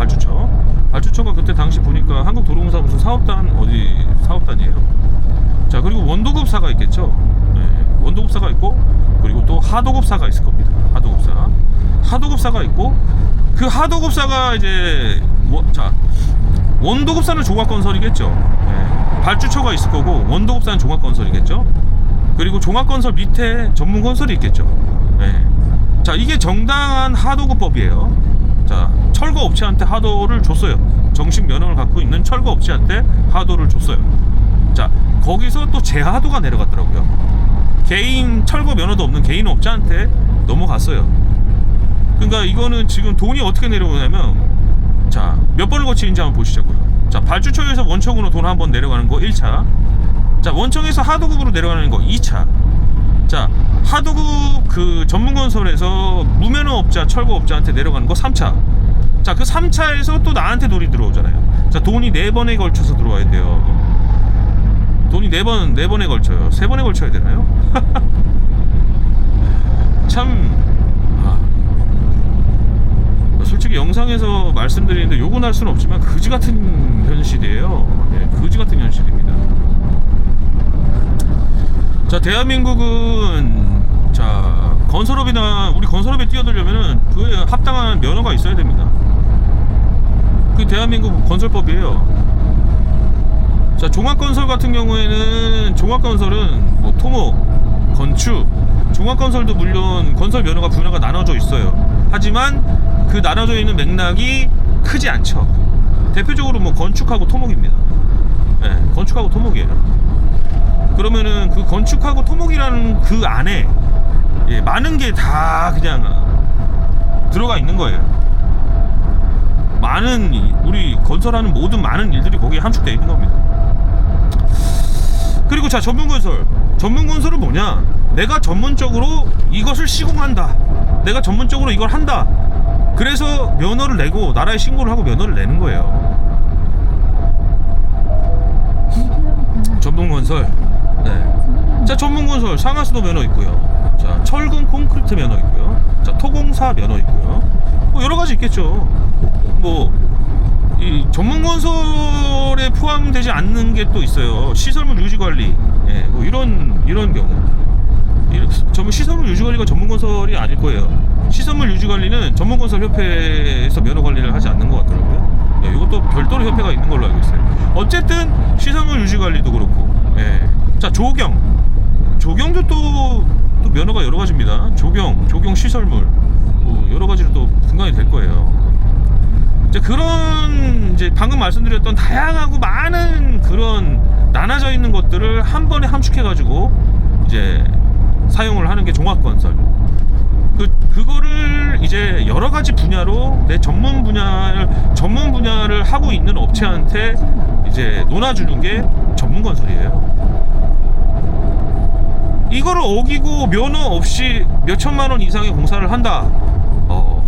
발주처가 그때 당시 보니까 한국도로공사 무슨 사업단이에요. 자 그리고 원도급사가 있겠죠. 원도급사가 있고, 그리고 또 하도급사가 있을 겁니다. 하도급사가 있고, 그 하도급사가 이제 원도급사는 종합건설이겠죠. 발주처가 있을 거고 원도급사는 종합건설이겠죠. 그리고 종합건설 밑에 전문건설이 있겠죠. 자 이게 정당한 하도급법이에요. 자 철거업체한테 하도를 줬어요. 정식 면허를 갖고 있는 철거업체한테 하도를 줬어요. 자 거기서 또 재하도가 내려갔더라고요. 개인 철거 면허도 없는 개인 업자한테 넘어갔어요. 그러니까 이거는 지금 돈이 어떻게 내려오냐면, 자 몇 번을 거치는지 한번 보시자고요. 자 발주처에서 원청으로 돈 한 번 내려가는 거 1차, 자 원청에서 하도급으로 내려가는 거 2차, 자 하도급 그 전문건설에서 무면허업자 철거업자한테 내려가는 거 3차. 자 그 3차에서 또 나한테 돈이 들어오잖아요. 자 돈이 4번에 걸쳐서 들어와야 돼요. 돈이 4번에 걸쳐요. 3번에 걸쳐야 되나요? 참 솔직히 영상에서 말씀드리는데 욕은 할 수는 없지만 그지 같은 현실이에요. 그지 같은 현실입니다. 자 대한민국은 건설업이나 우리 건설업에 뛰어들려면은 그에 합당한 면허가 있어야 됩니다. 그 대한민국 건설법이에요. 자 종합건설 같은 경우에는 종합건설은 뭐 토목, 건축, 종합건설도 물론 건설 면허가 분야가 나눠져 있어요. 하지만 그 나눠져 있는 맥락이 크지 않죠. 대표적으로 뭐 건축하고 토목입니다. 건축하고 토목이에요. 그러면은 그 건축하고 토목이라는 그 안에 예, 많은 게 다 그냥 들어가 있는 거예요. 많은 우리 건설하는 모든 많은 일들이 거기에 함축되어 있는 겁니다. 그리고 자, 전문건설은 뭐냐? 내가 전문적으로 이것을 시공한다, 내가 전문적으로 이걸 한다, 그래서 면허를 내고 나라에 신고를 하고 면허를 내는 거예요. 2km 전문건설. 네. 자, 전문건설 상하수도 면허 있고요. 자, 철근 콘크리트 면허 있고요. 자, 토공사 면허 있고요. 뭐 여러 가지 있겠죠. 뭐 이 전문건설에 포함되지 않는 게 또 있어요. 시설물 유지관리. 예, 뭐 이런 경우. 전문 시설물 유지관리가 전문건설이 아닐 거예요. 시설물 유지관리는 전문건설협회에서 면허 관리를 하지 않는 것 같더라고요. 예, 이것도 별도로 협회가 있는 걸로 알고 있어요. 어쨌든 시설물 유지관리도 그렇고. 예. 자, 조경도 또 면허가 여러 가지입니다. 조경 시설물 뭐 여러 가지로 또 분간이 될 거예요. 이제 그런 이제 방금 말씀드렸던 다양하고 많은 그런 나눠져 있는 것들을 한 번에 함축해 가지고 이제 사용을 하는 게 종합건설. 그거를 이제 여러 가지 분야로 내 전문 분야를 하고 있는 업체한테 이제 논아주는 게 전문건설이에요. 이거를 어기고 면허 없이 몇 천만 원 이상의 공사를 한다.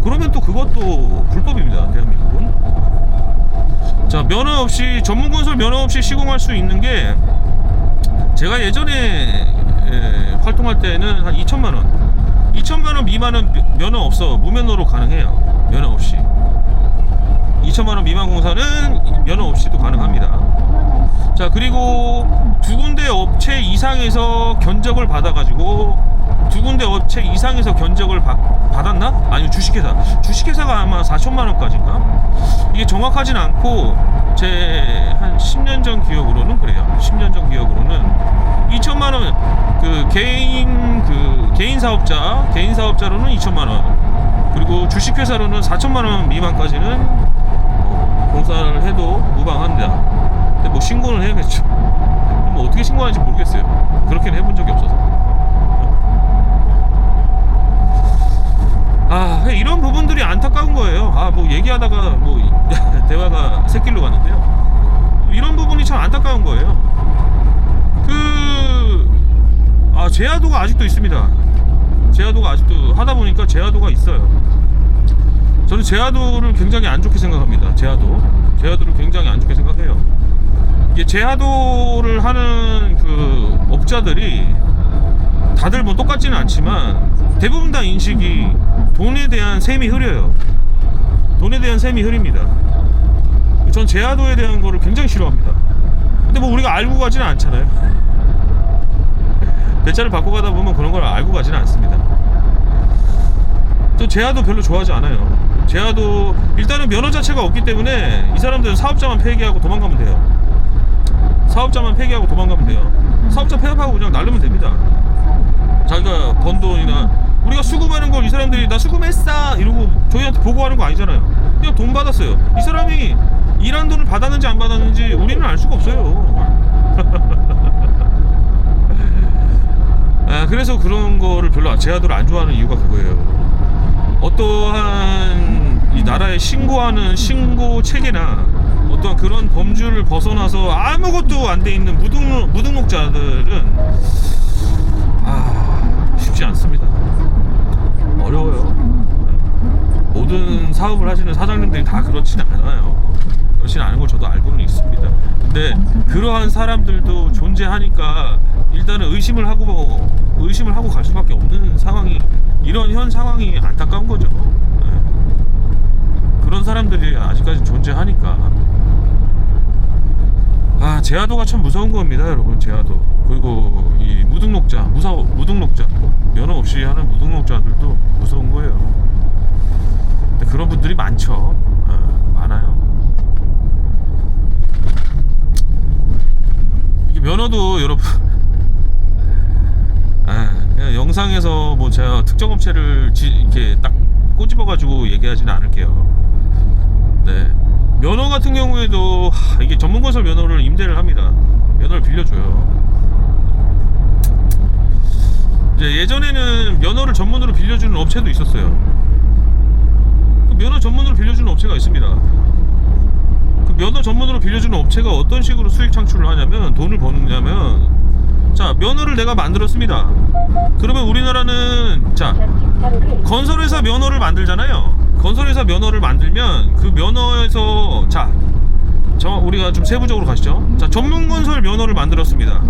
그러면 또 그것도 불법입니다, 대한민국은. 자, 면허 없이 전문건설 면허 없이 시공할 수 있는 게 제가 예전에 활동할 때는 한 2천만 원 미만은 면허 없어 무면허로 가능해요. 면허 없이 2천만 원 미만 공사는 면허 없이도 가능합니다. 자, 그리고 두 군데 업체 이상에서 견적을 받아가지고 두 군데 업체 이상에서 견적을 받았나? 아니면 주식회사가 아마 4천만 원까지인가? 이게 정확하진 않고 제 한 10년 전 기억으로는 그래요. 10년 전 기억으로는 2천만 원 개인 사업자로는 2천만 원, 그리고 주식회사로는 4천만 원 미만까지는 공사를 해도 무방한다. 근데 뭐 신고는 해야겠죠. 뭐 어떻게 신고하는지 모르겠어요. 그렇게는 해본 적이 없어서. 이런 부분들이 안타까운 거예요. 뭐 얘기하다가 뭐 대화가 새길로 갔는데요. 이런 부분이 참 안타까운 거예요. 제야도가 아직도 있습니다. 제야도가 아직도 하다 보니까 제야도가 있어요. 저는 제야도를 굉장히 안 좋게 생각합니다. 제야도를 굉장히 안 좋게 생각해요. 이게 제야도를 하는 그 업자들이 다들 뭐 똑같지는 않지만 대부분 다 인식이 돈에 대한 셈이 흐려요. 돈에 대한 셈이 흐립니다. 전 제야도에 대한 거를 굉장히 싫어합니다. 근데 뭐 우리가 알고 가지는 않잖아요. 배차를 바꿔 가다 보면 그런 걸 알고 가지는 않습니다. 또 제야도 별로 좋아하지 않아요. 제야도 일단은 면허 자체가 없기 때문에 이 사람들은 사업자만 폐기하고 도망가면 돼요. 사업자 폐업하고 그냥 날르면 됩니다. 자기가 번 돈이나 우리가 수금하는 걸 이 사람들이 나 수금했어 이러고 저희한테 보고하는 거 아니잖아요. 그냥 돈 받았어요. 이 사람이 일한 돈을 받았는지 안 받았는지 우리는 알 수가 없어요. 그래서 그런 거를 별로 제야도를 안 좋아하는 이유가 그거예요. 어떠한 이 나라에 신고하는 신고 체계나 어떠한 그런 범주를 벗어나서 아무것도 안 돼 있는 무등록자들은 쉽지 않습니다. 어려워요. 모든 사업을 하시는 사장님들이 다 그렇지는 않아요. 그렇지는 않은 걸 저도 알고는 있습니다. 근데 그러한 사람들도 존재하니까 일단은 의심을 하고 갈 수밖에 없는 상황이, 이런 현 상황이 안타까운 거죠. 그런 사람들이 아직까지 존재하니까. 제야도가 참 무서운 겁니다, 여러분. 제야도. 그리고 이 무등록자 면허 없이 하는 무등록자들도 무서운 거예요. 근데 그런 분들이 많죠. 많아요. 이게 면허도 여러분 그냥 영상에서 뭐 제가 특정 업체를 이렇게 딱 꼬집어가지고 얘기하지는 않을게요. 네. 면허 같은 경우에도 이게 전문건설 면허를 임대를 합니다. 면허를 빌려줘요. 이제 예전에는 면허를 전문으로 빌려주는 업체도 있었어요. 그 면허 전문으로 빌려주는 업체가 있습니다. 그 면허 전문으로 빌려주는 업체가 어떤 식으로 수익 창출을 하냐면, 돈을 버느냐면, 자, 면허를 내가 만들었습니다. 그러면 우리나라는, 자, 건설회사 면허를 만들잖아요. 건설회사 면허를 만들면 그 면허에서, 자, 우리가 좀 세부적으로 가시죠. 자, 전문건설 면허를 만들었습니다.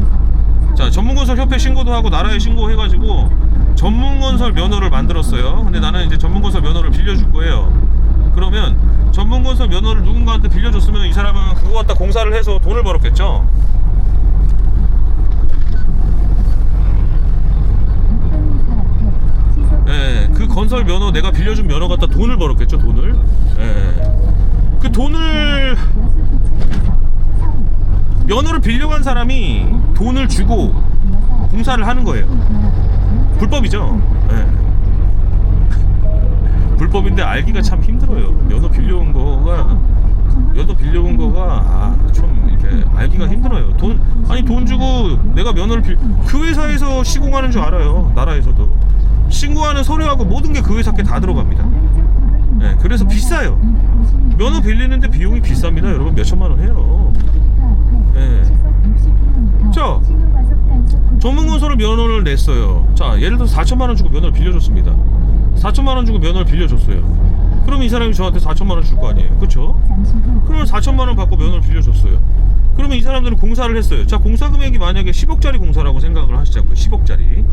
자, 전문건설협회 신고도 하고 나라에 신고해가지고 전문건설 면허를 만들었어요. 근데 나는 이제 전문건설 면허를 빌려줄 거예요. 그러면 전문건설 면허를 누군가한테 빌려줬으면 이 사람은 그거 갖다 공사를 해서 돈을 벌었겠죠. 예, 그 건설 면허, 내가 빌려준 면허 갖다 돈을 벌었겠죠, 돈을. 예. 그 돈을, 면허를 빌려간 사람이 돈을 주고 공사를 하는 거예요. 불법이죠. 예. 불법인데 알기가 참 힘들어요. 면허 빌려온 거가 좀 이렇게 알기가 힘들어요. 돈 주고 내가 면허를 그 회사에서 시공하는 줄 알아요. 나라에서도 신고하는 서류하고 모든 게 그 회사 게 다 들어갑니다. 네, 그래서 비싸요. 면허 빌리는데 비용이 비쌉니다. 여러분, 몇 천만 원 해요. 네. 자, 전문건설을 면허를 냈어요. 자, 예를 들어서 4천만 원 주고 면허를 빌려줬습니다. 4천만 원 주고 면허를 빌려줬어요. 그럼 이 사람이 저한테 4천만 원 줄 거 아니에요, 그쵸? 그러면 4천만 원 받고 면허를 빌려줬어요. 그러면 이 사람들은 공사를 했어요. 자, 공사 금액이 만약에 10억짜리 공사라고 생각을 하시자고요. 10억짜리.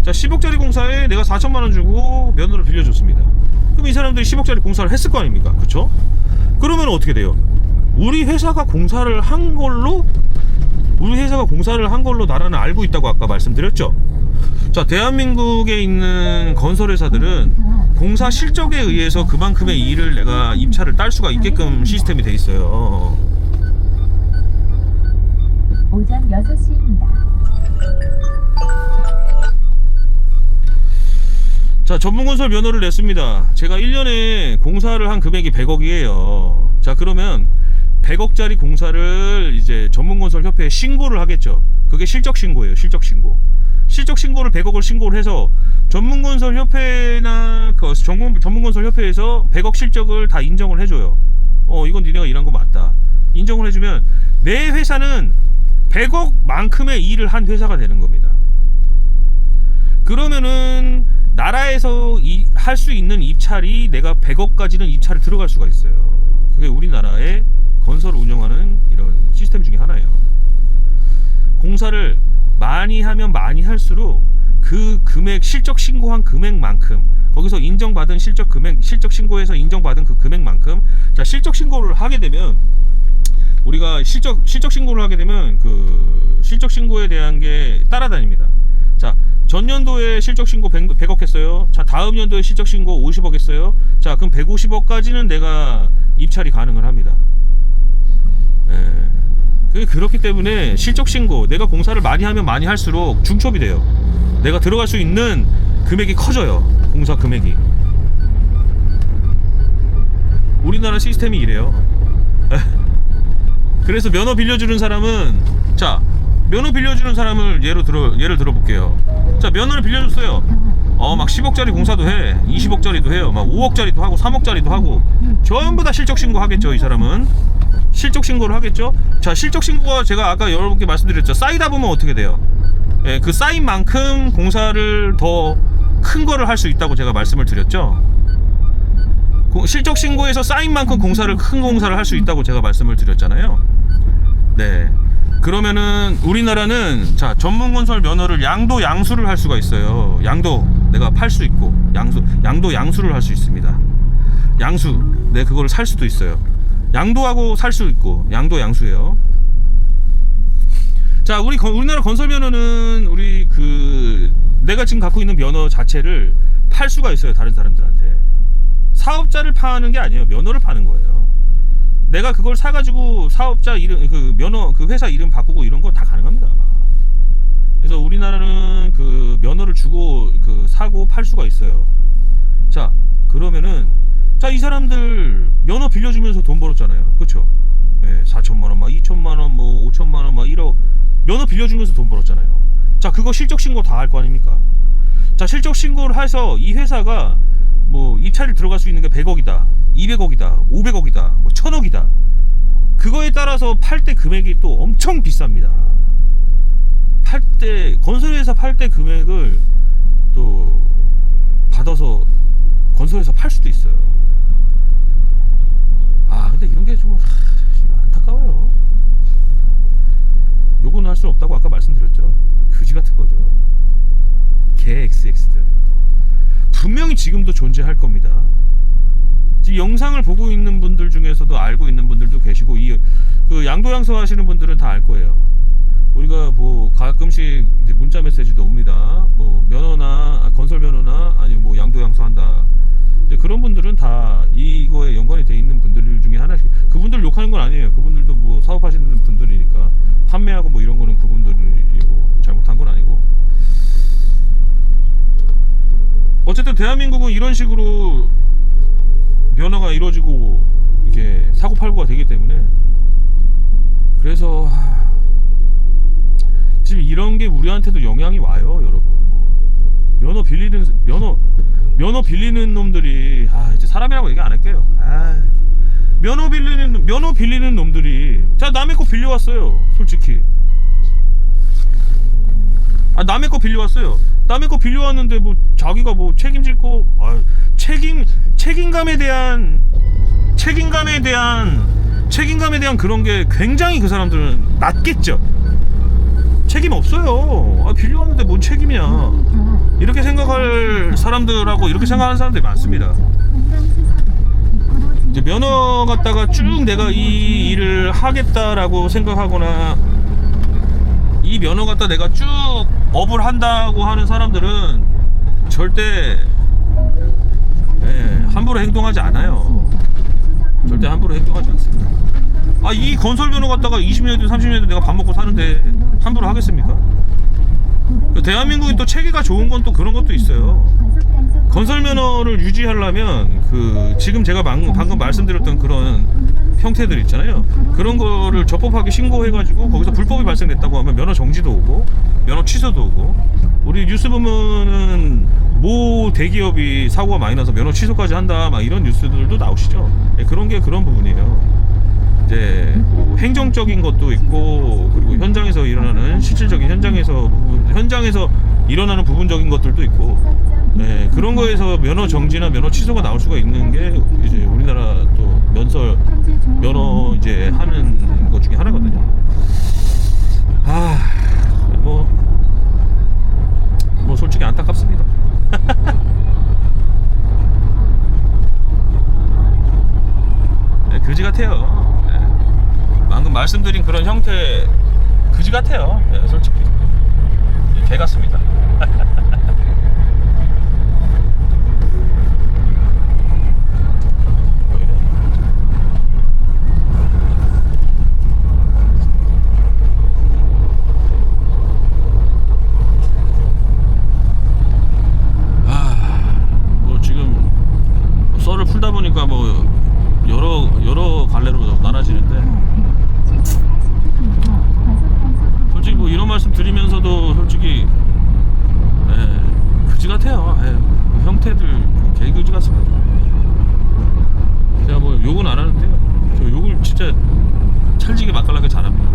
자, 10억짜리 공사에 내가 4천만 원 주고 면허를 빌려줬습니다. 그럼 이 사람들이 10억짜리 공사를 했을 거 아닙니까? 그쵸? 그러면 어떻게 돼요? 우리 회사가 공사를 한 걸로 나라는 알고 있다고 아까 말씀드렸죠? 자, 대한민국에 있는 건설회사들은 공사 실적에 의해서 그만큼의 일을 내가 입찰을 딸 수가 있게끔 시스템이 돼 있어요. 오전 6시입니다. 자, 전문건설 면허를 냈습니다. 제가 1년에 공사를 한 금액이 100억이에요. 자, 그러면 100억짜리 공사를 이제 전문건설협회에 신고를 하겠죠. 그게 실적신고예요. 실적신고. 실적신고를 100억을 신고를 해서 전문건설협회나 그 전문건설협회에서 100억 실적을 다 인정을 해줘요. 이건 니네가 일한 거 맞다. 인정을 해주면 내 회사는 100억만큼의 일을 한 회사가 되는 겁니다. 그러면은 나라에서 할 수 있는 입찰이 내가 100억까지는 입찰에 들어갈 수가 있어요. 그게 우리나라의 건설을 운영하는 이런 시스템 중에 하나예요. 공사를 많이 하면 많이 할수록 그 금액, 실적 신고한 금액만큼, 거기서 인정받은 실적 금액, 실적 신고에서 인정받은 그 금액만큼, 자, 실적 신고를 하게 되면, 우리가 실적 신고를 하게 되면 그 실적 신고에 대한 게 따라다닙니다. 자, 전년도에 실적 신고 100억 했어요. 자, 다음 연도에 실적 신고 50억 했어요. 자, 그럼 150억까지는 내가 입찰이 가능을 합니다. 그렇기 때문에 실적 신고, 내가 공사를 많이 하면 많이 할수록 중첩이 돼요. 내가 들어갈 수 있는 금액이 커져요. 공사 금액이. 우리나라 시스템이 이래요. 그래서 면허 빌려주는 사람은, 자, 면허 빌려주는 사람을 예를 들어볼게요. 자, 면허를 빌려줬어요. 막 10억짜리 공사도 해, 20억짜리도 해요, 막 5억짜리도 하고 3억짜리도 하고, 전부 다 실적 신고 하겠죠. 이 사람은 실적 신고를 하겠죠. 자, 실적 신고가 제가 아까 여러분께 말씀드렸죠. 쌓이다 보면 어떻게 돼요? 예, 그 쌓인 만큼 공사를 더 큰 거를 할 수 있다고 제가 말씀을 드렸죠. 실적 신고에서 쌓인 만큼 큰 공사를 할 수 있다고 제가 말씀을 드렸잖아요. 네. 그러면은 우리나라는, 자, 전문건설 면허를 양도 양수를 할 수가 있어요. 양도 내가 팔 수 있고, 양도 양수를 할 수 있습니다. 양수, 네, 그거를 살 수도 있어요. 양도하고 살 수 있고, 양도 양수예요. 자, 우리나라 건설 면허는 내가 지금 갖고 있는 면허 자체를 팔 수가 있어요. 다른 사람들한테. 사업자를 파는 게 아니에요. 면허를 파는 거예요. 내가 그걸 사가지고 사업자 이름, 그 면허, 그 회사 이름 바꾸고 이런 거 다 가능합니다. 그래서 우리나라는 그 면허를 주고 사고 팔 수가 있어요. 자, 그러면은, 자, 이 사람들 면허 빌려주면서 돈 벌었잖아요. 그쵸? 예, 4천만원, 막 2천만원, 뭐 5천만원, 막 1억 면허 빌려주면서 돈 벌었잖아요. 자, 그거 실적 신고 다 할 거 아닙니까? 자, 실적 신고를 해서 이 회사가 뭐 입찰이 들어갈 수 있는 게 100억이다, 200억이다, 500억이다, 뭐 1000억이다. 그거에 따라서 팔 때 금액이 또 엄청 비쌉니다. 팔 때, 건설회사 팔 때 금액을 또 받아서 건설회사 팔 수도 있어요. 아, 근데 이런 게 좀 안타까워요. 요거는 할 수 없다고 아까 말씀드렸죠. 그지 같은 거죠. 개 XX들 분명히 지금도 존재할 겁니다. 지금 영상을 보고 있는 분들 중에서도 알고 있는 분들도 계시고, 그 양도양서 하시는 분들은 다 알 거예요. 우리가 뭐 가끔씩 이제 문자 메시지도 옵니다. 뭐 면허나 건설 면허나 아니면 뭐 양도양서 한다. 이제 그런 분들은 다 이거에 연관이 돼 있는 분들 중에 하나씩. 그분들 욕하는 건 아니에요. 그분들도 뭐 사업하시는 분들이니까 판매하고 뭐 이런 거는 그분들이 뭐 잘못한 건 아니고. 어쨌든 대한민국은 이런 식으로 면허가 이루어지고 이게 사고팔고가 되기 때문에, 그래서 지금 이런 게 우리한테도 영향이 와요, 여러분. 면허 빌리는 놈들이, 이제 사람이라고 얘기 안 할게요. 면허 빌리는 놈들이, 자, 남의 거 빌려왔어요, 솔직히. 남의 거 빌려왔어요. 남의 거 빌려왔는데 뭐 자기가 뭐 책임질 거, 책임감에 대한 그런 게 굉장히 그 사람들은 낮겠죠. 책임 없어요. 빌려왔는데 뭔 책임이야. 이렇게 생각할 사람들하고 이렇게 생각하는 사람들이 많습니다. 이제 면허 갖다가 쭉 내가 이 일을 하겠다라고 생각하거나, 이 면허 갖다 내가 쭉 업을 한다고 하는 사람들은 절대 함부로 행동하지 않아요. 절대 함부로 행동하지 않습니다. 이 건설 면허 갖다가 20년에도 30년에도 내가 밥 먹고 사는데 함부로 하겠습니까? 대한민국이 또 체계가 좋은 건 또 그런 것도 있어요. 건설 면허를 유지하려면 지금 제가 방금 말씀드렸던 그런 형태들 있잖아요. 그런 거를 적법하게 신고해가지고 거기서 불법이 발생됐다고 하면 면허 정지도 오고 면허 취소도 오고, 우리 뉴스 보면은 모 대기업이 사고가 많이 나서 면허 취소까지 한다, 막 이런 뉴스들도 나오시죠. 그런 게 그런 부분이에요. 이제 뭐 행정적인 것도 있고, 그리고 현장에서 일어나는 실질적인 현장에서 일어나는 부분적인 것들도 있고, 그런 거에서 면허 정지나 면허 취소가 나올 수가 있는 게 이제 우리나라 또 면허 이제 하는 것 중에 하나거든요. 뭐 솔직히 안타깝습니다. 그지 같아요. 방금 말씀드린 그런 형태 그지 같아요. 솔직히 개 같습니다. 뭐 지금 썰을 풀다 보니까 뭐 여러 갈래로 나눠지는데, 솔직히 뭐 이런 말씀 드리면서도 솔직히 그지 같아요. 그 형태들 개그지 같습니다. 제가 뭐 욕은 안 하는데요, 저 욕을 진짜 찰지게 맛깔나게 잘합니다.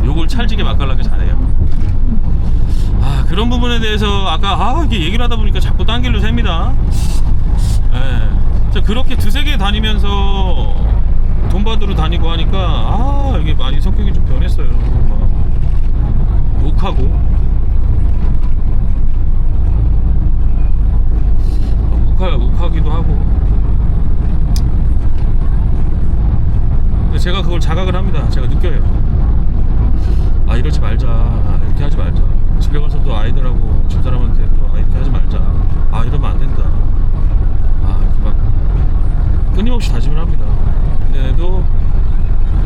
욕을 찰지게 맛깔나게 잘해요. 그런 부분에 대해서 아까 이게 얘기를 하다 보니까 자꾸 딴 길로 셉니다. 그렇게 두세 다니면서 돈 받으러 다니고 하니까 이게 많이 성격이 좀 변했어요. 막 욱하기도 하고. 근데 제가 그걸 자각을 합니다. 제가 느껴요. 이러지 말자, 이렇게 하지 말자. 집에 가서도 아이들하고 집사람한테도 이렇게 하지 말자, 이러면 안 된다, 이렇게 막 끊임없이 다짐을 합니다. 근데도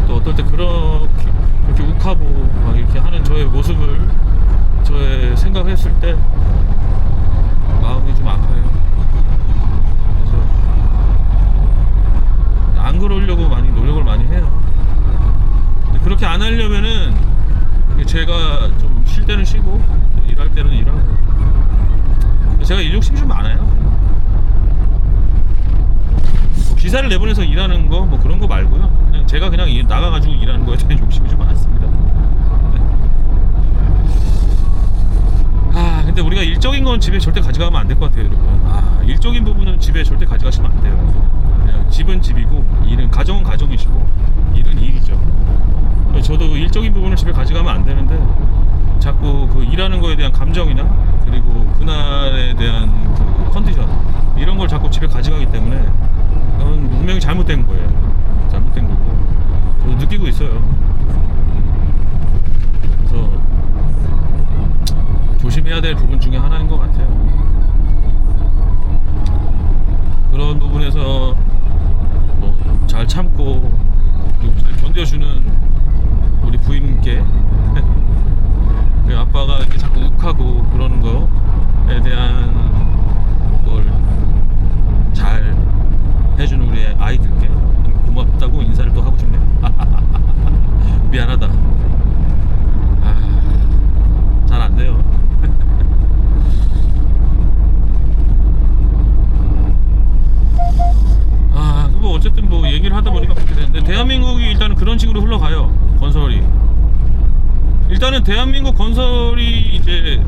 또 어떨 때 그렇게 욱하고 막 이렇게 하는 저의 모습을, 저의 생각을 했을 때 마음이 좀 아파요. 그래서 안 그러려고 많이 노력을 많이 해요. 근데 그렇게 안 하려면은 제가 좀 때는 쉬고 일할 때는 일하고. 제가 일 욕심이 좀 많아요. 뭐 기사를 내보내서 일하는 거 뭐 그런 거 말고요. 그냥 제가 그냥 나가가지고 일하는 거에 대한 욕심이 좀 많습니다. 근데 우리가 일적인 건 집에 절대 가져가면 안 될 것 같아요, 여러분. 일적인 부분은 집에 절대 가져가시면 안 돼요. 그냥 집은 집이고, 일은, 가정은 가정이시고, 일은 일이죠. 저도 일적인 부분을 집에 가져가면 안 되는데, 자꾸 그 일하는 거에 대한 감정이나, 그리고 그날에 대한 그 컨디션, 이런 걸 자꾸 집에 가져가기 때문에, 그건 분명히 잘못된 거예요. 잘못된 거고, 저도 느끼고 있어요. 그래서, 조심해야 될 부분 중에 하나인 것 같아요. 그런 부분에서 뭐 잘 참고 그리고 잘 견뎌주는 우리 부인께 아빠가 이렇게 자꾸 욱하고 그러는 거에 대한 걸 잘 해주는 우리 아이들께 고맙다고 인사를 또 하고 싶네요. 미안하다. 잘 안 돼요. 뭐 어쨌든 뭐 얘기를 하다 보니까 그렇게 되는데, 대한민국이 일단은 그런 식으로 흘러가요. 건설이 일단은 대한민국 건설이 이제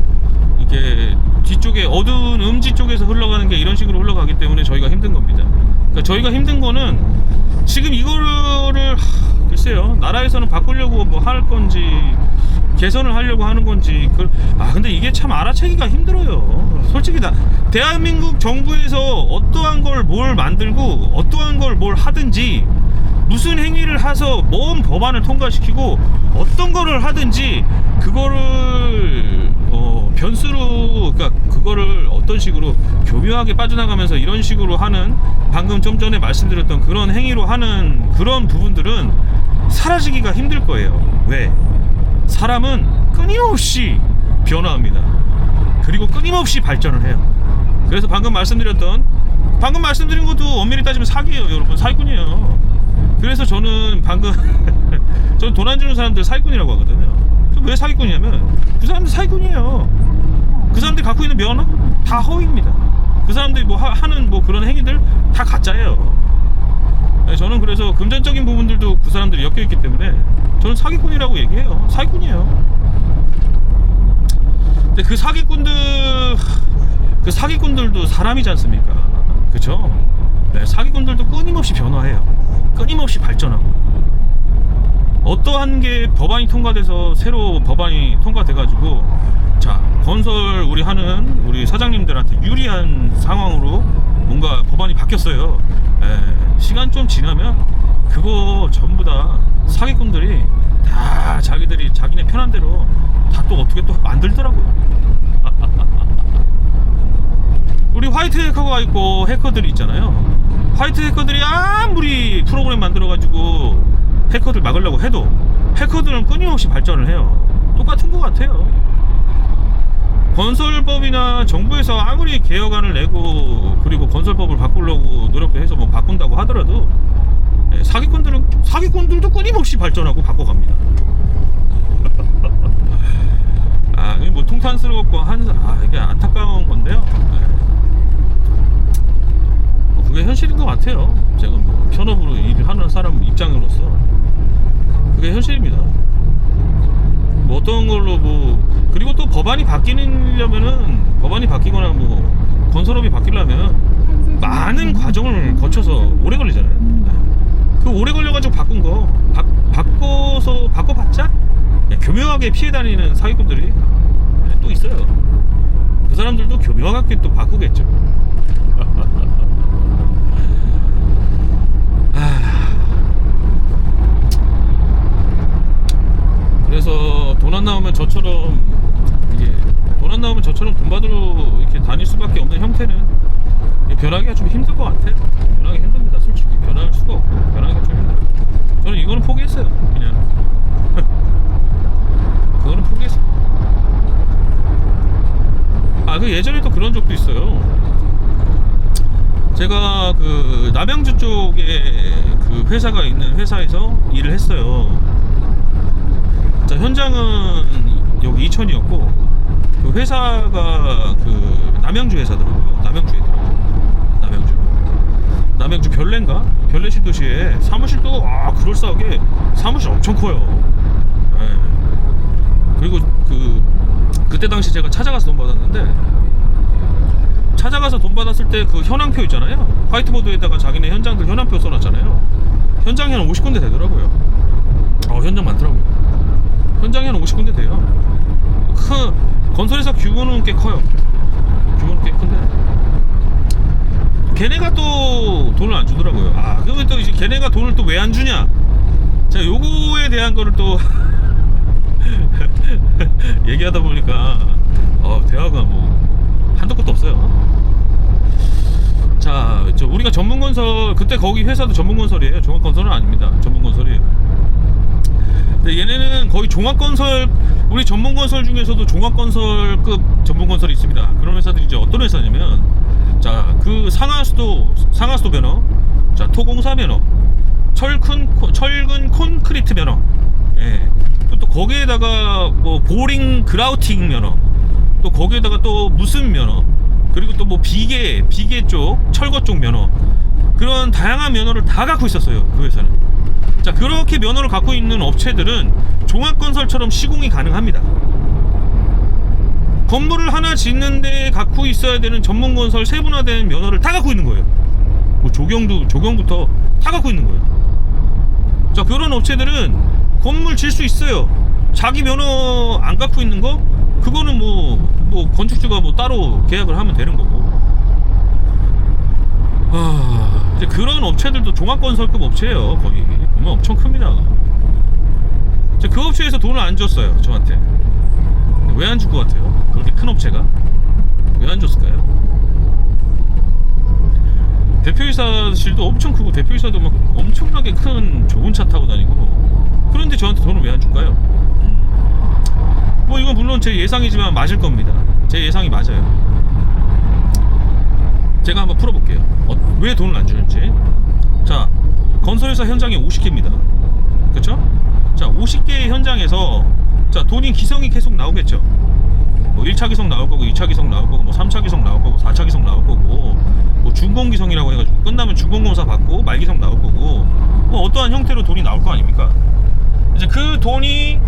이게 뒤쪽에 어두운 음지 쪽에서 흘러가는 게 이런 식으로 흘러가기 때문에 저희가 힘든 겁니다. 그러니까 저희가 힘든 거는 지금 이거를 글쎄요, 나라에서는 바꾸려고 뭐 할 건지 개선을 하려고 하는 건지 근데 이게 참 알아채기가 힘들어요. 솔직히 대한민국 정부에서 어떠한 걸 뭘 만들고 어떠한 걸 뭘 하든지, 무슨 행위를 해서 뭔 법안을 통과시키고 어떤 거를 하든지 그거를 변수로, 그러니까 그거를 어떤 식으로 교묘하게 빠져나가면서 이런 식으로 하는, 방금 좀 전에 말씀드렸던 그런 행위로 하는 그런 부분들은 사라지기가 힘들 거예요. 왜? 사람은 끊임없이 변화합니다. 그리고 끊임없이 발전을 해요. 그래서 방금 말씀드린 것도 엄밀히 따지면 사기예요, 여러분. 사기꾼이에요. 그래서 저는 저는 돈 안 주는 사람들 사기꾼이라고 하거든요. 왜 사기꾼이냐면 그 사람들 사기꾼이에요. 그 사람들이 갖고 있는 면허 다 허위입니다. 그 사람들이 뭐 하는 뭐 그런 행위들 다 가짜예요. 저는 그래서 금전적인 부분들도 그 사람들이 엮여있기 때문에 저는 사기꾼이라고 얘기해요. 사기꾼이에요. 근데 그 사기꾼들도 사람이지 않습니까? 그쵸? 네, 사기꾼들도 끊임없이 변화해요. 끊임없이 발전하고, 어떠한 게 법안이 통과돼서 새로 법안이 통과돼가지고 자, 건설 우리 사장님들한테 유리한 상황으로 뭔가 법안이 바뀌었어요. 시간 좀 지나면 그거 전부 다 사기꾼들이 다 자기네 편한 대로 다 또 어떻게 또 만들더라고요. 우리 화이트 해커가 있고 해커들이 있잖아요. 화이트 해커들이 아무리 프로그램 만들어가지고 해커들 막으려고 해도 해커들은 끊임없이 발전을 해요. 똑같은 것 같아요. 건설법이나 정부에서 아무리 개혁안을 내고 그리고 건설법을 바꾸려고 노력도 해서 뭐 바꾼다고 하더라도 사기꾼들도 끊임없이 발전하고 바꿔갑니다. 이게 뭐 통탄스럽고 이게 안타까운 건데요. 그게 현실인 것 같아요. 제가 뭐 현업으로 일을 하는 사람 입장으로서 그게 현실입니다. 뭐 어떤 걸로 그리고 또 법안이 바뀌거나 뭐 건설업이 바뀌려면 많은 과정을 거쳐서 오래 걸리잖아요. 그 오래 걸려가지고 바꾼 거 바꿔봤자 교묘하게 피해 다니는 사기꾼들이 또 있어요. 그 사람들도 교묘하게 또 바꾸겠죠. 그래서 돈 안 나오면 저처럼 돈 받으러 이렇게 다닐 수밖에 없는 형태는 변하기가 좀 힘들 것 같아요. 변하기 힘듭니다. 솔직히 변할 수가 없고 변하기가 좀 힘들어요. 저는 이거는 포기했어요. 그냥 그거는 포기했어요. 그 예전에도 그런 적도 있어요. 제가 그 남양주 쪽에 그 회사가 있는 회사에서 일을 했어요. 자, 현장은 여기 이천이었고 그 회사가 그 남양주 회사더라고요. 남양주 별내인가? 별내 신도시에 사무실도 그럴싸하게 사무실 엄청 커요. 예. 그리고 그때 당시 제가 찾아가서 돈 받았는데, 찾아가서 돈 받았을 때 그 현황표 있잖아요. 화이트보드에다가 자기네 현장들 현황표 써놨잖아요. 현장이 한 50군데 되더라고요. 현장 많더라고요. 현장이 한 50군데 돼요. 건설회사 규모는 꽤 커요. 규모는 꽤 큰데 걔네가 또 돈을 안 주더라고요. 그러면 또 이제 걔네가 돈을 또 왜 안 주냐? 자, 요거에 대한 거를 또 얘기하다 보니까 대화가 뭐 한도 끝도 없어요. 자, 우리가 전문건설, 그때 거기 회사도 전문건설이에요. 종합건설은 아닙니다. 전문건설이에요. 근데 얘네는 거의 종합건설, 우리 전문건설 중에서도 종합건설급 전문건설이 있습니다. 그런 회사들이 이제 어떤 회사냐면, 자, 그 상하수도 면허, 자, 토공사 면허, 철근 콘크리트 면허, 예. 또 거기에다가 뭐 보링 그라우팅 면허, 또 거기에다가 또 무슨 면허, 그리고 또 뭐 비계 쪽, 철거 쪽 면허, 그런 다양한 면허를 다 갖고 있었어요, 그 회사는. 자, 그렇게 면허를 갖고 있는 업체들은 종합건설처럼 시공이 가능합니다. 건물을 하나 짓는데 갖고 있어야 되는 전문건설 세분화된 면허를 다 갖고 있는 거예요. 뭐 조경부터 다 갖고 있는 거예요. 자, 그런 업체들은 건물 질 수 있어요. 자기 면허 안 갖고 있는 거, 그거는 뭐 건축주가 뭐 따로 계약을 하면 되는 거고. 이제 그런 업체들도 종합건설급 업체예요. 거의 보면 엄청 큽니다. 그 업체에서 돈을 안 줬어요, 저한테. 왜 안 줄 것 같아요? 그렇게 큰 업체가 왜 안 줬을까요? 대표이사실도 엄청 크고, 대표이사도 막 엄청나게 큰 좋은 차 타고 다니고, 그런데 저한테 돈을 왜 안 줄까요? 뭐 이건 물론 제 예상이지만 맞을 겁니다. 제 예상이 맞아요. 제가 한번 풀어볼게요. 왜 돈을 안 주는지. 자, 건설회사 현장이 50개입니다. 그쵸? 자, 50개의 현장에서, 자, 돈이 기성이 계속 나오겠죠. 뭐 1차 기성 나올 거고, 2차 기성 나올 거고, 뭐 3차 기성 나올 거고, 4차 기성 나올 거고, 뭐 준공기성이라고 해가지고 끝나면 준공검사 받고 말기성 나올 거고, 뭐 어떠한 형태로 돈이 나올 거 아닙니까? 이제 그 돈이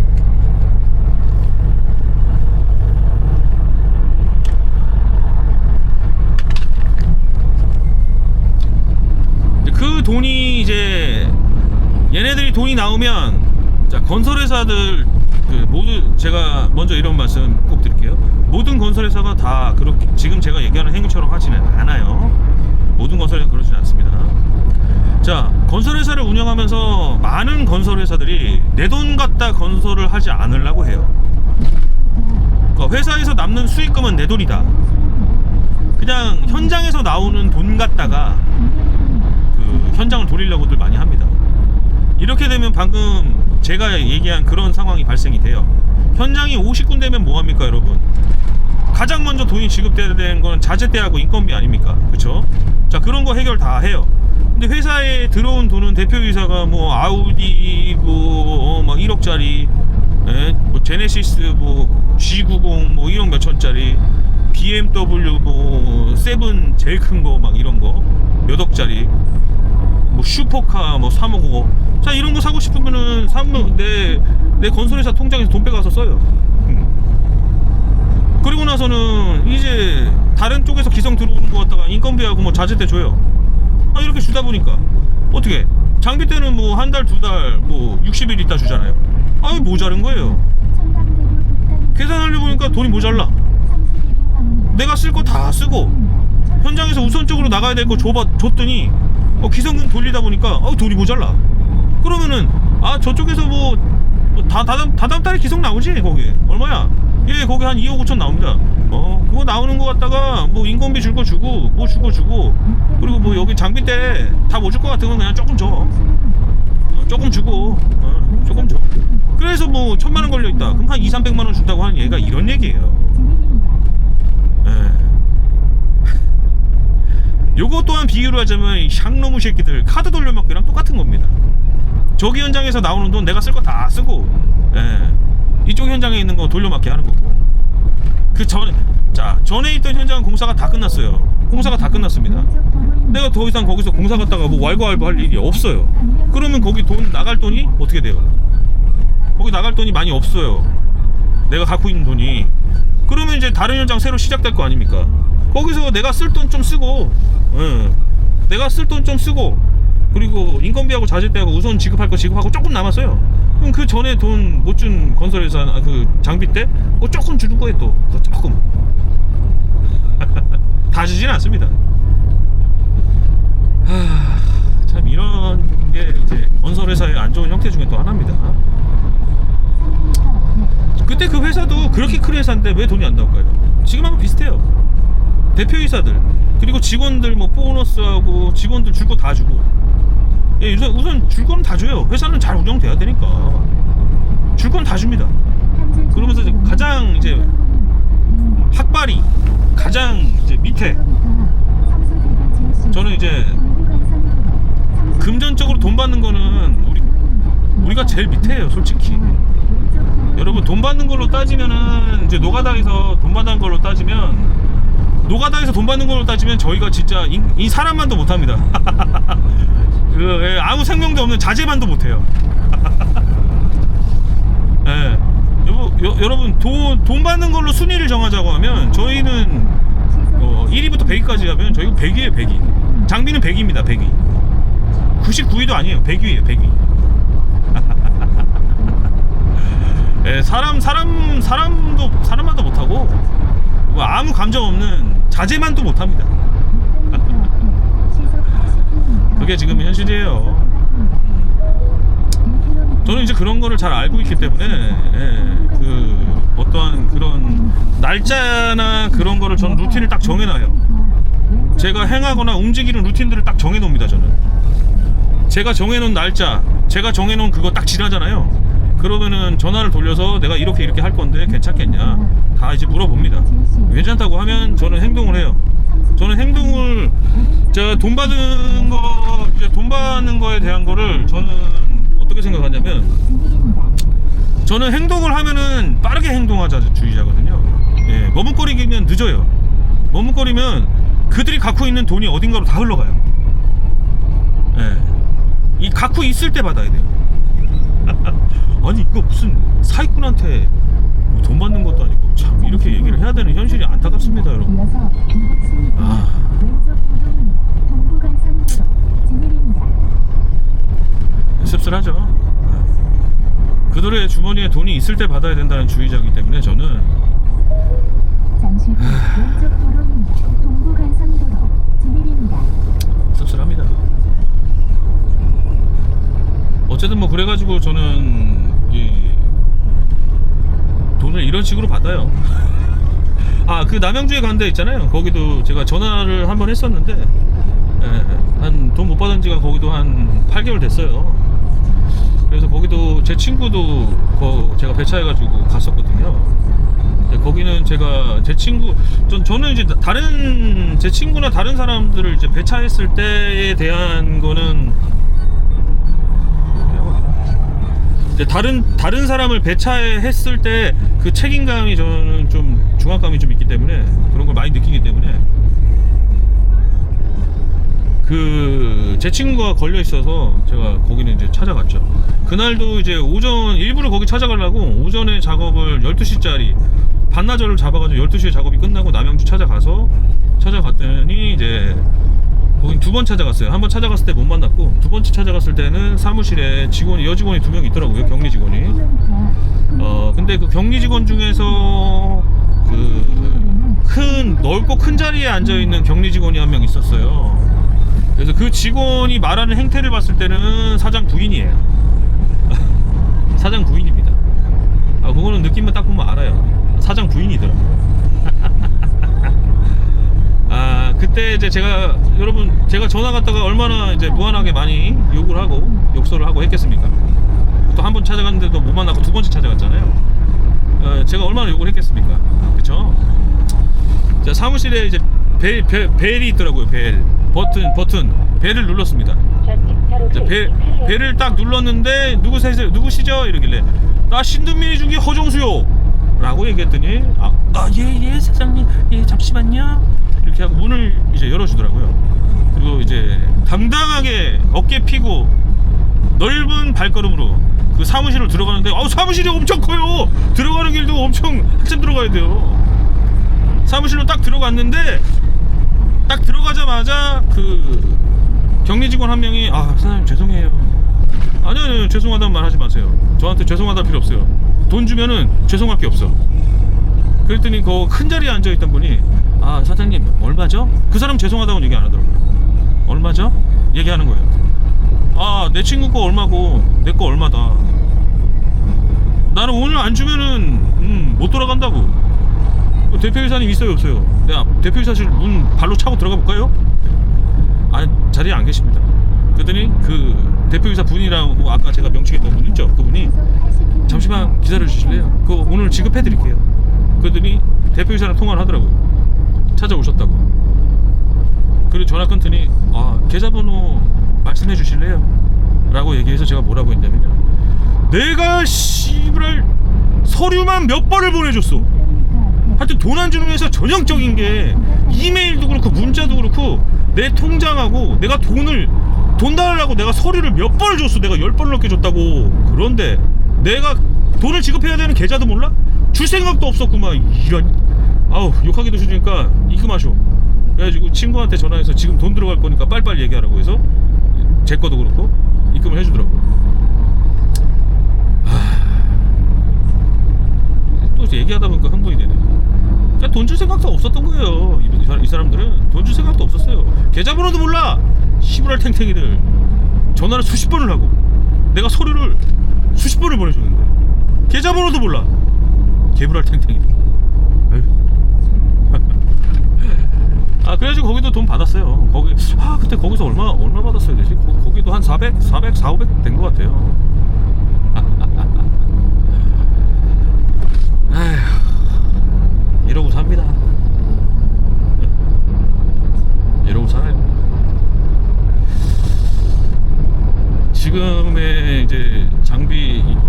이제 얘네들이 돈이 나오면, 자, 건설회사들 모두, 제가 먼저 이런 말씀 꼭 드릴게요. 모든 건설회사가 다 그렇게 지금 제가 얘기하는 행위처럼 하지는 않아요. 모든 건설회사가 그러지는 않습니다. 자, 건설회사를 운영하면서 많은 건설회사들이 내 돈 갖다 건설을 하지 않으려고 해요. 그러니까 회사에서 남는 수익금은 내 돈이다. 그냥 현장에서 나오는 돈 갖다가 현장을 돌리려고들 많이 합니다. 이렇게 되면 방금 제가 얘기한 그런 상황이 발생이 돼요. 현장이 50군데면 뭐합니까, 여러분? 가장 먼저 돈이 지급돼야 되는 건 자재대하고 인건비 아닙니까? 그쵸? 자, 그런 거 해결 다 해요. 근데 회사에 들어온 돈은 대표이사가 뭐 아우디 막 1억짜리, 뭐 제네시스 뭐 G90 뭐 1억 몇천짜리, BMW 뭐 세븐 제일 큰 거 막 이런 거 몇 억짜리, 뭐 슈퍼카 뭐 3억 5억, 자, 이런 거 사고 싶으면은 내 건설회사 통장에서 돈 빼가서 써요. 그리고 나서는 이제 다른 쪽에서 기성 들어오는 거 갖다가 인건비하고 뭐 자재대 줘요. 이렇게 주다 보니까 어떻게 장비 때는 뭐 한 달, 두 달, 뭐 60일 있다 주잖아요. 모자른 거예요. 계산하려고 보니까 돈이 모자라. 내가 쓸 거 다 쓰고 현장에서 우선적으로 나가야 될 거 줬더니 기성금 돌리다 보니까 돈이 모자라. 그러면은 저쪽에서 뭐 다다음 달에 기성 나오지? 거기 얼마야? 거기 한 2억 5천 나옵니다. 그거 나오는 거 갖다가 뭐 인건비 줄 거 주고 뭐 주고 그리고 뭐 여기 장비 때 다 못 줄 거 같은 건 그냥 조금 줘. 조금 주고 조금 줘. 그래서 뭐 1,000만 원 걸려 있다. 그럼 한 200~300만 원 준다고 하는 얘가 이런 얘기예요. 요거 또한 비유를 하자면 이 샹놈의 새끼들 카드 돌려막기랑 똑같은 겁니다. 저기 현장에서 나오는 돈 내가 쓸 거 다 쓰고, 이쪽 현장에 있는 거 돌려막기 하는 거고. 그 전에 있던 현장은 공사가 다 끝났어요. 공사가 다 끝났습니다. 내가 더 이상 거기서 공사 갔다가 뭐 왈가왈부 할 일이 없어요. 그러면 거기 돈 나갈 돈이 어떻게 돼요? 거기 나갈 돈이 많이 없어요. 내가 갖고 있는 돈이. 그러면 이제 다른 현장 새로 시작될 거 아닙니까? 거기서 내가 쓸 돈 좀 쓰고, 내가 쓸 돈 좀 쓰고, 그리고 인건비하고 자재비하고 우선 지급할 거 지급하고 조금 남았어요. 그럼 그 전에 돈 못 준 건설회사 그 장비 때 그거 조금 주는 거예요. 또 그거 조금. 다 주진 않습니다. 참 이런 게 이제 건설회사의 안 좋은 형태 중에 또 하나입니다. 그때 그 회사도 그렇게 큰 회사인데 왜 돈이 안 나올까요? 지금하고 비슷해요. 대표이사들 그리고 직원들 뭐 보너스하고 직원들 줄 거 다 주고. 예, 우선 줄 거는 다 줘요. 회사는 잘 운영돼야 되니까 줄 건 다 줍니다. 그러면서 이제 가장 이제 학발이 가장 이제 밑에, 저는 이제 금전적으로 돈 받는 거는 우리가 제일 밑에예요, 솔직히. 여러분 돈 받는 걸로 따지면은 이제 노가다에서 돈 받는 걸로 따지면 저희가 진짜 이 사람만도 못합니다. 아무 생명도 없는 자재만도 못해요. 예. 여러분 돈 받는 걸로 순위를 정하자고 하면 저희는 1위부터 100위까지 하면 저희가 100위에요. 100위. 장비는 100위입니다. 100위. 99위도 아니에요. 100위에요. 100위. 예, 사람만도 못하고 아무 감정 없는 자재만도 못합니다. 그게 지금 현실이에요. 저는 이제 그런 거를 잘 알고 있기 때문에 그 어떠한 그런 날짜나 그런 거를 저는 루틴을 딱 정해놔요. 제가 행하거나 움직이는 루틴들을 딱 정해놓습니다. 저는 제가 정해놓은 날짜, 제가 정해놓은 그거 딱 지나잖아요. 그러면은 전화를 돌려서 내가 이렇게 할 건데 괜찮겠냐 다 이제 물어봅니다. 괜찮다고 하면 저는 행동을 해요. 저는 행동을 제가 돈 받는 거에 대한 거를 저는 어떻게 생각하냐면, 저는 행동을 하면은 빠르게 행동하자 주의자거든요. 예, 머뭇거리면 늦어요. 머뭇거리면 그들이 갖고 있는 돈이 어딘가로 다 흘러가요. 예, 이 갖고 있을 때 받아야 돼요. 아니 이거 무슨 사기꾼한테 돈 받는 것도 아니고 참 이렇게 얘기를 해야 되는 현실이 안타깝습니다, 여러분. 씁쓸하죠. 그들의 주머니에 돈이 있을 때 받아야 된다는 주의자이기 때문에 저는 씁쓸합니다. 어쨌든 뭐 그래가지고 저는 돈을 이런 식으로 받아요. 그 남양주에 간 데 있잖아요. 거기도 제가 전화를 한번 했었는데 한 돈 못 받은 지가 거기도 한 8개월 됐어요. 그래서 거기도 제 친구도 제가 배차해가지고 갔었거든요. 거기는 제가 저는 이제 제 친구나 다른 사람들을 이제 배차했을 때에 대한 거는 이제 다른 사람을 배차했을 때 그 책임감이 저는 좀 중압감이 좀 있기 때문에 그런 걸 많이 느끼기 때문에 제 친구가 걸려 있어서 제가 거기는 이제 찾아갔죠. 그날도 이제 일부러 거기 찾아가려고 오전에 작업을 12시짜리 반나절을 잡아가지고 12시에 작업이 끝나고 남양주 찾아갔더니 이제 거긴 2번 찾아갔어요. 한 번 찾아갔을 때 못 만났고, 2번째 찾아갔을 때는 사무실에 여직원이 2명 있더라고요. 격리 직원이. 근데 그 격리 직원 중에서 넓고 큰 자리에 앉아있는 격리 직원이 한 명 있었어요. 그래서 그 직원이 말하는 행태를 봤을 때는 사장 부인이에요. 사장 부인입니다. 그거는 느낌만 딱 보면 알아요. 사장 부인이더라고요. 그때 이제 제가 전화 갔다가 얼마나 이제 무한하게 많이 욕을 하고 욕설을 하고 했겠습니까? 또 한 번 찾아갔는데도 못 만나고 2번째 찾아갔잖아요. 제가 얼마나 욕을 했겠습니까? 그쵸? 자, 사무실에 이제 벨이 있더라고요. 버튼 벨을 눌렀습니다. 벨을 딱 눌렀는데 누구시죠? 이러길래 나 신든민이 준 게 허정수요 라고 얘기했더니 예 사장님 예 잠시만요 이렇게 하고 문을 이제 열어주더라고요. 그리고 이제 당당하게 어깨 피고 넓은 발걸음으로 그 사무실로 들어가는데 사무실이 엄청 커요. 들어가는 길도 엄청 한참 들어가야 돼요. 사무실로 딱 들어갔는데 딱 들어가자마자 그 격리 직원 한 명이 사장님 죄송해요. 아니요 죄송하다는 말 하지 마세요. 저한테 죄송하다는 필요 없어요. 돈 주면은 죄송할 게 없어. 그랬더니 그 큰 자리에 앉아있던 분이 사장님 얼마죠? 그 사람 죄송하다고는 얘기 안 하더라고요. 얼마죠? 얘기하는 거예요. 내 친구 거 얼마고 내 거 얼마다. 나는 오늘 안 주면은 못 돌아간다고. 대표이사님 있어요 없어요? 내가 대표이사실 문 발로 차고 들어가 볼까요? 자리에 안 계십니다. 그랬더니 그 대표이사 분이라고 아까 제가 명칭했던 분 있죠? 그분이 잠시만 기다려 주실래요? 그거 오늘 지급해 드릴게요. 그랬더니 대표이사랑 통화를 하더라고요. 찾아오셨다고. 그리고 전화 끊더니 계좌번호 말씀해 주실래요? 라고 얘기해서 제가 뭐라고 했냐면요, 내가 씨발 서류만 몇 번을 보내줬어. 하여튼 돈 안 주는 회사 전형적인 게 이메일도 그렇고 문자도 그렇고 내 통장하고 내가 돈 달라고 내가 서류를 몇 번을 줬어. 내가 10번을 넘게 줬다고. 그런데 내가 돈을 지급해야 되는 계좌도 몰라? 줄 생각도 없었구만. 이런 욕하기도 싫으니까 입금하셔. 그래가지고 친구한테 전화해서 지금 돈 들어갈 거니까 빨리빨리 얘기하라고 해서 제 거도 그렇고 입금을 해주더라고. 또 얘기하다 보니까 흥분이 되네. 돈 줄 생각도 없었던 거예요. 이 사람들은 돈 줄 생각도 없었어요. 계좌번호도 몰라. 시부랄 탱탱이들. 전화를 수십 번을 하고 내가 서류를 수십 번을 보내줬는데 계좌번호도 몰라. 개부랄 탱탱이들. 그래가지고 거기도 돈 받았어요. 거기 그때 거기서 얼마 받았어야 되지? 거기도 한 400, 500 된 것 같아요. 이러고 삽니다. 이러고 살아요. 지금의 이제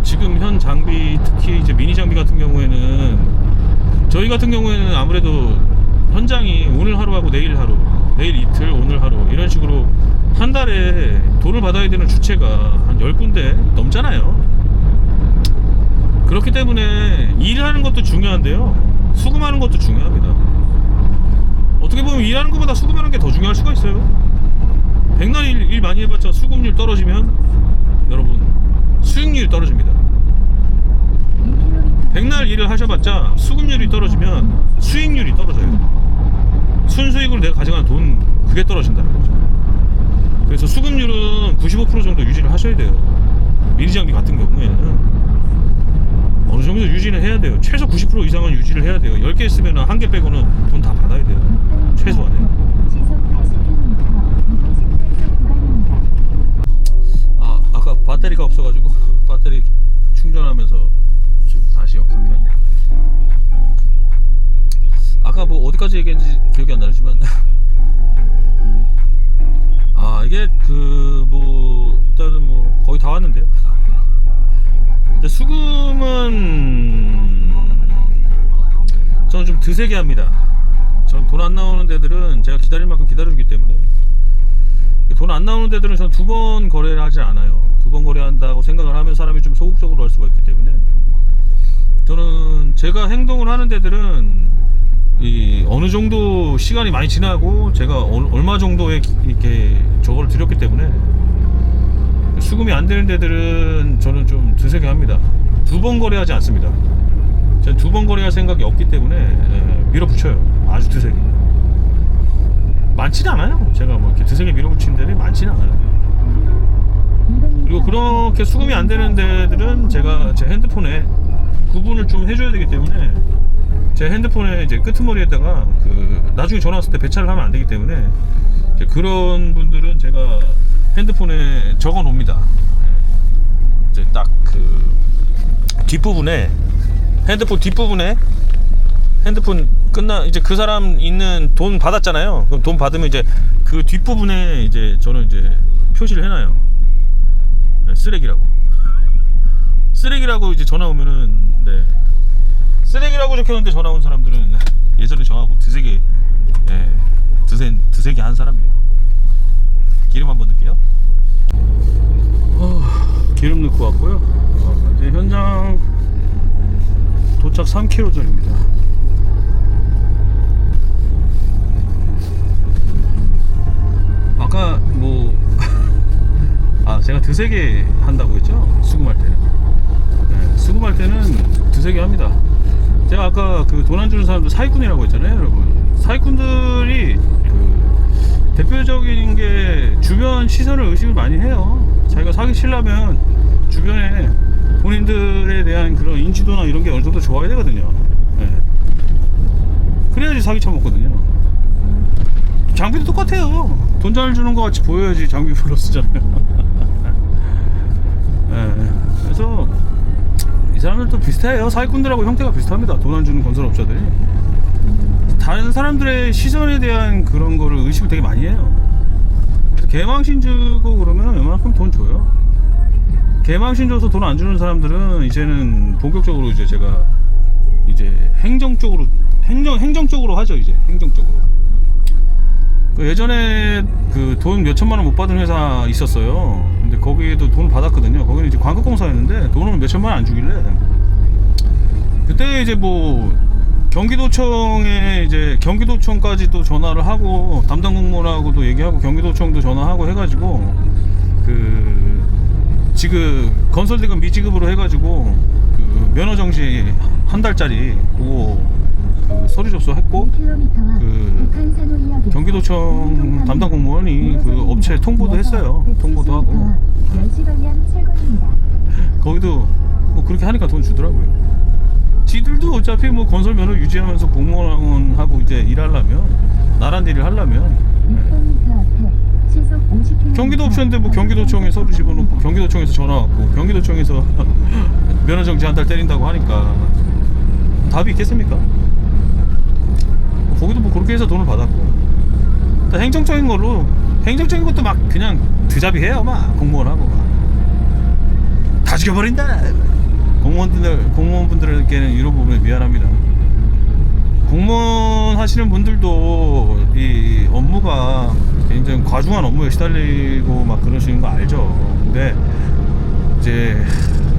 지금 현 장비, 특히 이제 미니 장비 같은 경우에는, 저희 같은 경우에는 아무래도 현장이 오늘 하루하고 내일 하루, 내일 이틀, 오늘 하루 이런 식으로 한 달에 돈을 받아야 되는 주체가 한 10군데 넘잖아요. 그렇기 때문에 일하는 것도 중요한데요, 수금하는 것도 중요합니다. 어떻게 보면 일하는 것보다 수금하는 게 더 중요할 수가 있어요. 백날 일 많이 해봤자 수금률 떨어지면 여러분 수익률이 떨어집니다. 백날 일을 하셔봤자 수금률이 떨어지면 수익률이 떨어져요. 순수익으로 내가 가져가는 돈, 그게 떨어진다는 거죠. 그래서 수금률은 95% 정도 유지를 하셔야 돼요. 미니 장비 같은 경우에는 어느 정도 유지는 해야 돼요. 최소 90% 이상은 유지를 해야 돼요. 10개 있으면 1개 빼고는 돈 다 받아야 돼요. 최소한에. 아까 배터리가 없어가지고 배터리 충전하면서 지금 다시 영상 켰네요. 아까 뭐 어디까지 얘기했는지 기억이 안 나지만 이게 일단은 뭐 거의 다 왔는데요. 근데 수금은 저는 좀 드세게 합니다. 전 돈 안 나오는 데들은 제가 기다릴 만큼 기다려주기 때문에, 돈 안 나오는 데들은 전 2번 거래를 하지 않아요. 2번 거래한다고 생각을 하면 사람이 좀 소극적으로 할 수가 있기 때문에, 저는 제가 행동을 하는 데들은 어느 정도 시간이 많이 지나고 제가 얼마 정도의 이렇게 저거를 드렸기 때문에, 수금이 안 되는 데들은 저는 좀 드세게 합니다. 2번 거래하지 않습니다. 저는 2번 거래할 생각이 없기 때문에 밀어붙여요. 아주 드세게. 많지는 않아요. 제가 뭐 이렇게 드세게 밀어붙이는 데는 많지는 않아요. 그리고 그렇게 수금이 안 되는 데들은 제가 제 핸드폰에 구분을 좀 해줘야 되기 때문에, 제 핸드폰에 이제 끄트머리에다가 나중에 전화 왔을 때 배차를 하면 안 되기 때문에, 이제 그런 분들은 제가 핸드폰에 적어 놓습니다. 이제 딱 뒷부분에, 핸드폰 뒷부분에, 핸드폰 이제 그 사람 있는 돈 받았잖아요. 그럼 돈 받으면 이제 그 뒷부분에 이제 저는 이제 표시를 해놔요. 쓰레기라고. 쓰레기라고 이제 전화 오면은 네. 쓰레기라고 적혀놓는데 전화 온 사람들은 예전에 저하고 드세게 드세게 한 사람이에요. 기름 한번 넣을게요. 기름 넣고 왔고요. 이제 현장 도착 3km 전입니다. 아까 뭐 제가 드세게 한다고 했죠? 수금할 때는. 네, 수금할 때는 드세게 합니다. 제가 아까 그 돈 안 주는 사람들 사기꾼이라고 했잖아요, 여러분. 사기꾼들이 그 대표적인 게 주변 시선을 의식을 많이 해요. 자기가 사기 치려면 주변에 본인들에 대한 그런 인지도나 이런 게 어느 정도 좋아야 되거든요. 네. 그래야지 사기 쳐먹거든요. 장비도 똑같아요. 돈 잘 주는 것 같이 보여야지 장비 불러 쓰잖아요. 네. 그래서 이 사람들도 비슷해요. 사기꾼들하고 형태가 비슷합니다. 돈 안 주는 건설업자들이 다른 사람들의 시선에 대한 그런 거를 의식을 되게 많이 해요. 그래서 개망신 주고 그러면 웬만큼 돈 줘요. 개망신 줘서 돈 안 주는 사람들은 이제는 본격적으로 이제 제가 이제 행정 쪽으로 하죠. 이제 행정 쪽으로. 그 예전에 그 돈 몇천만 원 못 받은 회사 있었어요. 근데 거기에도 돈을 받았거든요. 거기는 이제 광급공사였는데 돈을 몇천만 원 안 주길래 그때 이제 뭐 경기도청에 이제 경기도청까지도 전화를 하고 담당 공무원하고도 얘기하고 경기도청도 전화하고 해가지고 그 지금 건설대금 미지급으로 해가지고 그 면허 정지 한 달짜리 그거 그 서류 접수했고 그 경기도청 담당 공무원이 그 업체 통보도 했어요. 통보도 하고 거기도 뭐 그렇게 하니까 돈 주더라고요. 지들도 어차피 뭐 건설 면허 유지하면서 공무원하고 이제 일하려면 나란 일을 하려면 경기도 옵션인데 뭐 경기도청에 서류 집어넣고 경기도청에서 전화 왔고 경기도청에서 면허 정지 한 달 때린다고 하니까 답이 있겠습니까? 거기도 뭐 그렇게 해서 돈을 받았고 행정적인 걸로 행정적인 것도 막 그냥 드잡이 해요. 막 공무원하고 막 다 죽여버린다. 공무원분들에게는 이런 부분에 미안합니다. 공무원 하시는 분들도 이 업무가 굉장히 과중한 업무에 시달리고 막 그러시는 거 알죠. 근데 이제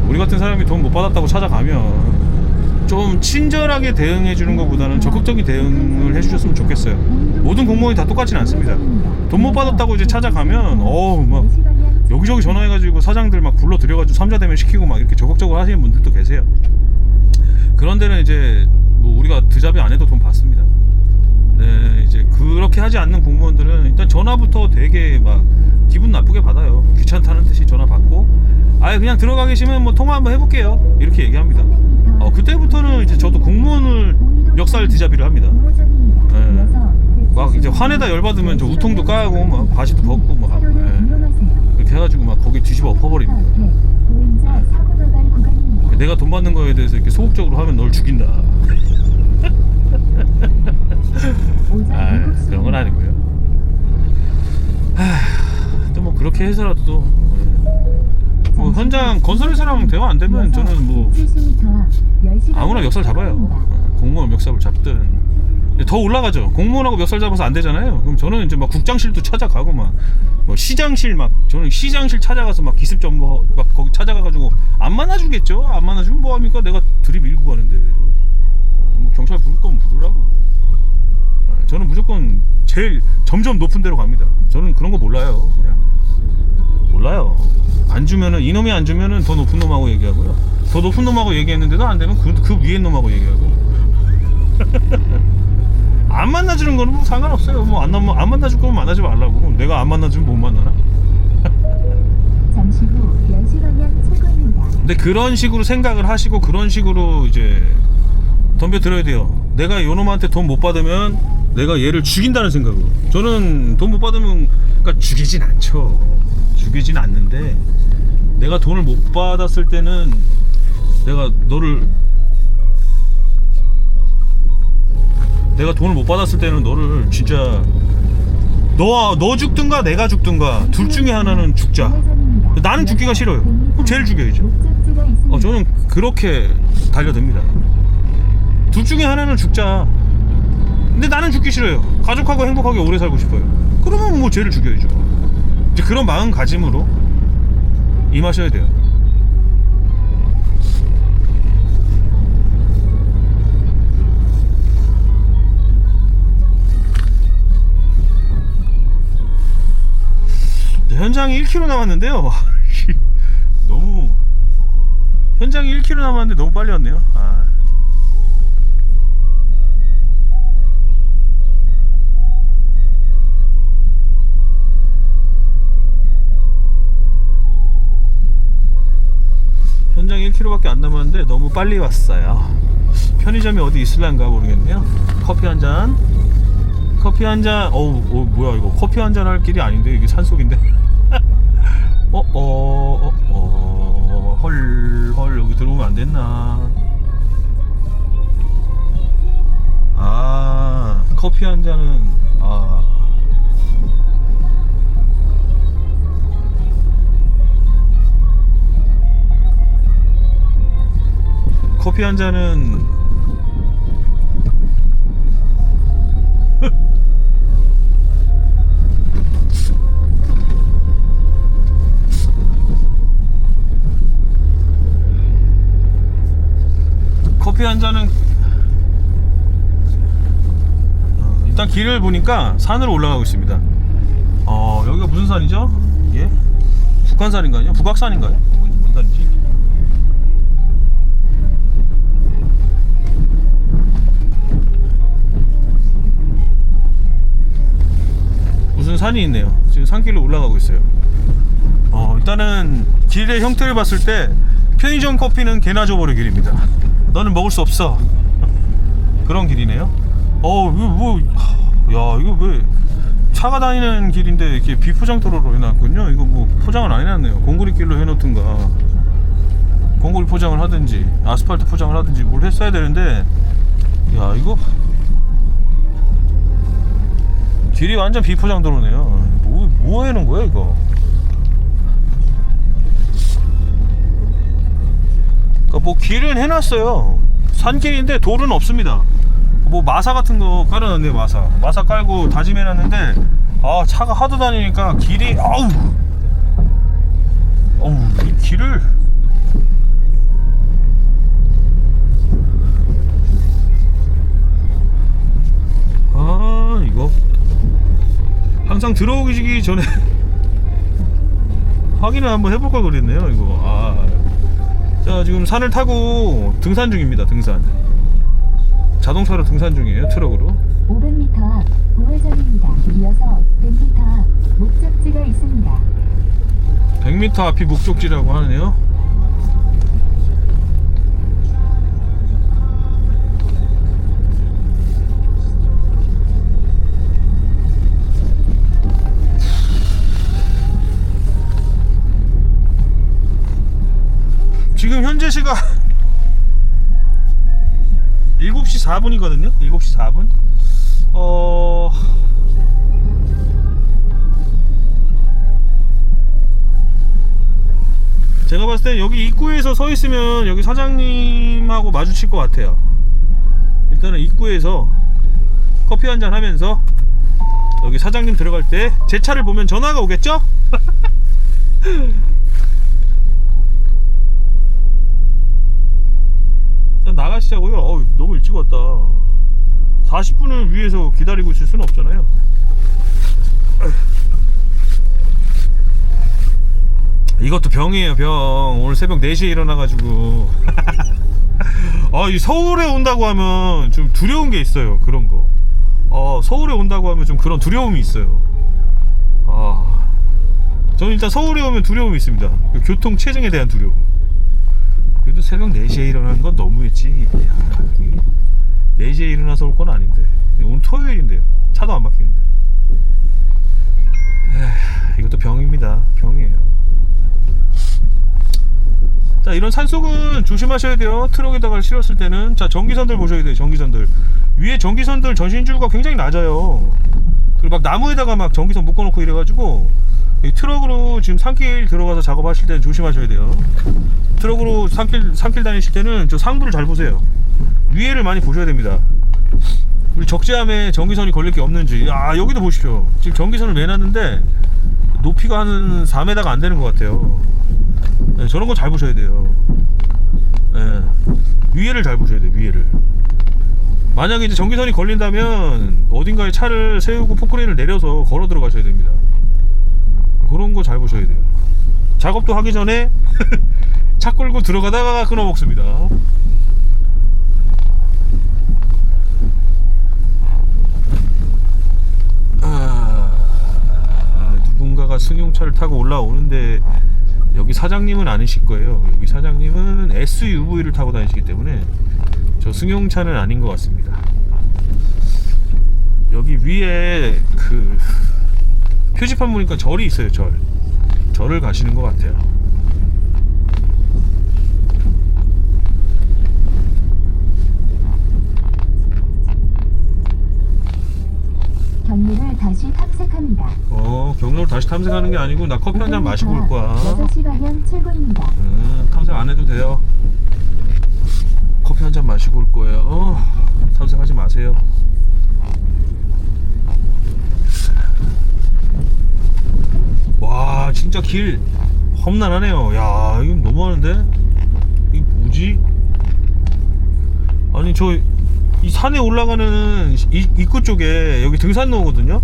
우리 같은 사람이 돈 못 받았다고 찾아가면 좀 친절하게 대응해 주는 것보다는 적극적인 대응을 해주셨으면 좋겠어요. 모든 공무원이 다 똑같지는 않습니다. 돈 못 받았다고 이제 찾아가면 막 여기저기 전화해가지고 사장들 막 불러들여가지고 삼자대면 시키고 막 이렇게 적극적으로 하시는 분들도 계세요. 그런 데는 이제 뭐 우리가 드잡이 안 해도 돈 받습니다. 네, 이제 그렇게 하지 않는 공무원들은 일단 전화부터 되게 막 기분 나쁘게 받아요. 귀찮다는 듯이 전화 받고 그냥 들어가 계시면 뭐 통화 한번 해볼게요 이렇게 얘기합니다. 그때부터는 이제 저도 공무원을 멱살 드잡이를 합니다. 네. 막 이제 화내다 열받으면 저 우통도 까고 막 바지도 벗고 막 그렇게 해가지고 막 거기 뒤집어 엎어버립니다. 내가 돈 받는 거에 대해서 이렇게 소극적으로 하면 널 죽인다. 그런 건 아니고요. 또 뭐 그렇게 해서라도 뭐 현장 건설회사랑 대화 안 되면 저는 뭐 아무나 멱살 잡아요. 공무원 멱살을 잡든 더 올라가죠. 공무원하고 멱살 잡아서 안 되잖아요. 그럼 저는 이제 막 국장실도 찾아가고 막 뭐 시장실 저는 시장실 찾아가서 막 기습 정보 막 거기 찾아가가지고 안 만나주겠죠. 안 만나주면 뭐 합니까? 내가 들이밀고 가는데 뭐 경찰 부를 거면 부르라고. 저는 무조건 제일 점점 높은 데로 갑니다. 저는 그런 거 몰라요. 그냥 몰라요. 안 주면은 이놈이 안 주면은 더 높은 놈하고 얘기하고요. 더 높은 놈하고 얘기했는데도 안 되면 그 위에 놈하고 얘기하고. 안 만나주는 거는 뭐 상관없어요. 뭐 안 만나줄 거면 만나지 말라고. 내가 안 만나주면 못 만나나? 잠시 후 10시 방향 출구입니다. 근데 그런 식으로 생각을 하시고 그런 식으로 이제 덤벼들어야 돼요. 내가 요놈한테 돈 못 받으면 내가 얘를 죽인다는 생각으로. 저는 돈 못 받으면 그러니까 죽이진 않죠. 죽이진 않는데 내가 돈을 못 받았을 때는 내가 돈을 못 받았을 때는 너를 진짜 너 죽든가 내가 죽든가 둘 중에 하나는 죽자. 나는 죽기가 싫어요. 그럼 쟤를 죽여야죠. 목적지가 있습니다. 저는 그렇게 달려듭니다. 둘 중에 하나는 죽자. 근데 나는 죽기 싫어요. 가족하고 행복하게 오래 살고 싶어요. 그러면 뭐 쟤를 죽여야죠. 이제 그런 마음가짐으로 임하셔야 돼요. 현장이 1km 남았는데요. 너무 현장이 1km 남았는데 너무 빨리 왔네요. 현장 1km밖에 안 남았는데 너무 빨리 왔어요. 편의점이 어디 있을란가 모르겠네요. 커피 한 잔. 뭐야 이거 커피 한 잔 할 길이 아닌데 이게 산속인데. 헐 여기 들어오면 안 됐나? 커피 한 잔은 커피 한 잔은 커피 한 잔은 일단 길을 보니까 산으로 올라가고 있습니다. 여기가 무슨 산이죠? 이게 북한산인가요? 북악산인가요? 뭔 산이지? 무슨 산이 있네요. 지금 산길로 올라가고 있어요. 일단은 길의 형태를 봤을 때 편의점 커피는 개나 줘버릴 길입니다. 너는 먹을 수 없어. 그런 길이네요. 이거 왜 차가 다니는 길인데 이렇게 비포장도로로 해놨군요. 이거 뭐 포장을 안 해놨네요. 콘크리트 길로 해놓든가 콘크리트 포장을 하든지 아스팔트 포장을 하든지 뭘 했어야 되는데, 야 이거 길이 완전 비포장도로네요. 뭐 해놓은 거야 이거? 뭐 길은 해놨어요. 산길인데 돌은 없습니다. 뭐 마사 같은 거 깔아놨네요. 마사 깔고 다짐해놨는데 차가 하도 다니니까 길이 이 길을 이거 항상 들어오기 전에 확인을 한번 해볼 걸 그랬네요. 이거 자 지금 산을 타고 등산 중입니다. 등산 자동차로 등산 중이에요. 트럭으로. 500m 앞 우회전입니다. 이어서 100m 앞 목적지가 있습니다. 100m 앞이 목적지라고 하네요. 지금 현재 시각 7시 4분이거든요 7시 4분. 제가 봤을 때 여기 입구에서 서 있으면 여기 사장님하고 마주칠 것 같아요. 일단은 입구에서 커피 한잔 하면서 여기 사장님 들어갈 때 제 차를 보면 전화가 오겠죠? 나가시자고요. 너무 일찍 왔다. 40분을 위해서 기다리고 있을 수는 없잖아요. 이것도 병이에요, 병. 오늘 새벽 4시에 일어나가지고 이 서울에 온다고 하면 좀 두려운 게 있어요. 그런 거. 서울에 온다고 하면 좀 그런 두려움이 있어요. 저는 일단 서울에 오면 두려움이 있습니다. 교통 체증에 대한 두려움. 그래도 새벽 4시에 일어나는 건 너무했지. 4시에 일어나서 올 건 아닌데. 오늘 토요일인데요. 차도 안 막히는데. 이것도 병입니다. 병이에요. 자, 이런 산속은 조심하셔야 돼요. 트럭에다가 실었을 때는. 자, 전기선들 보셔야 돼요. 전기선들. 위에 전기선들 전신주가 굉장히 낮아요. 그리고 막 나무에다가 막 전기선 묶어놓고 이래가지고 이 트럭으로 지금 산길 들어가서 작업하실 때는 조심하셔야 돼요. 트럭으로 산길 다니실 때는 저 상부를 잘 보세요. 위에를 많이 보셔야 됩니다. 우리 적재함에 전기선이 걸릴 게 없는지. 아, 여기도 보십시오. 지금 전기선을 매놨는데 높이가 한 4m가 안 되는 것 같아요. 네, 저런 거 잘 보셔야 돼요. 네, 위에를 잘 보셔야 돼요. 위에를. 만약에 이제 전기선이 걸린다면 어딘가에 차를 세우고 포크레인을 내려서 걸어 들어가셔야 됩니다. 그런 거 잘 보셔야 돼요. 작업도 하기 전에 차 끌고 들어가다가 끊어 먹습니다. 누군가가 승용차를 타고 올라오는데 여기 사장님은 아니실 거예요. 여기 사장님은 SUV를 타고 다니시기 때문에 저 승용차는 아닌 것 같습니다. 여기 위에 그 표지판 보니까 절이 있어요. 절을 가시는 것 같아요. 경로를 다시 탐색합니다. 경로를 다시 탐색하는 게 아니고 나 커피 한잔 마시고 올 거야. 6시 방향 출구입니다. 탐색 안 해도 돼요. 커피 한잔 마시고 올 거예요. 탐색하지 마세요. 와, 진짜 길 험난하네요. 야, 이거 너무하는데? 이게 뭐지? 아니, 이 산에 올라가는 입구 쪽에 여기 등산로거든요.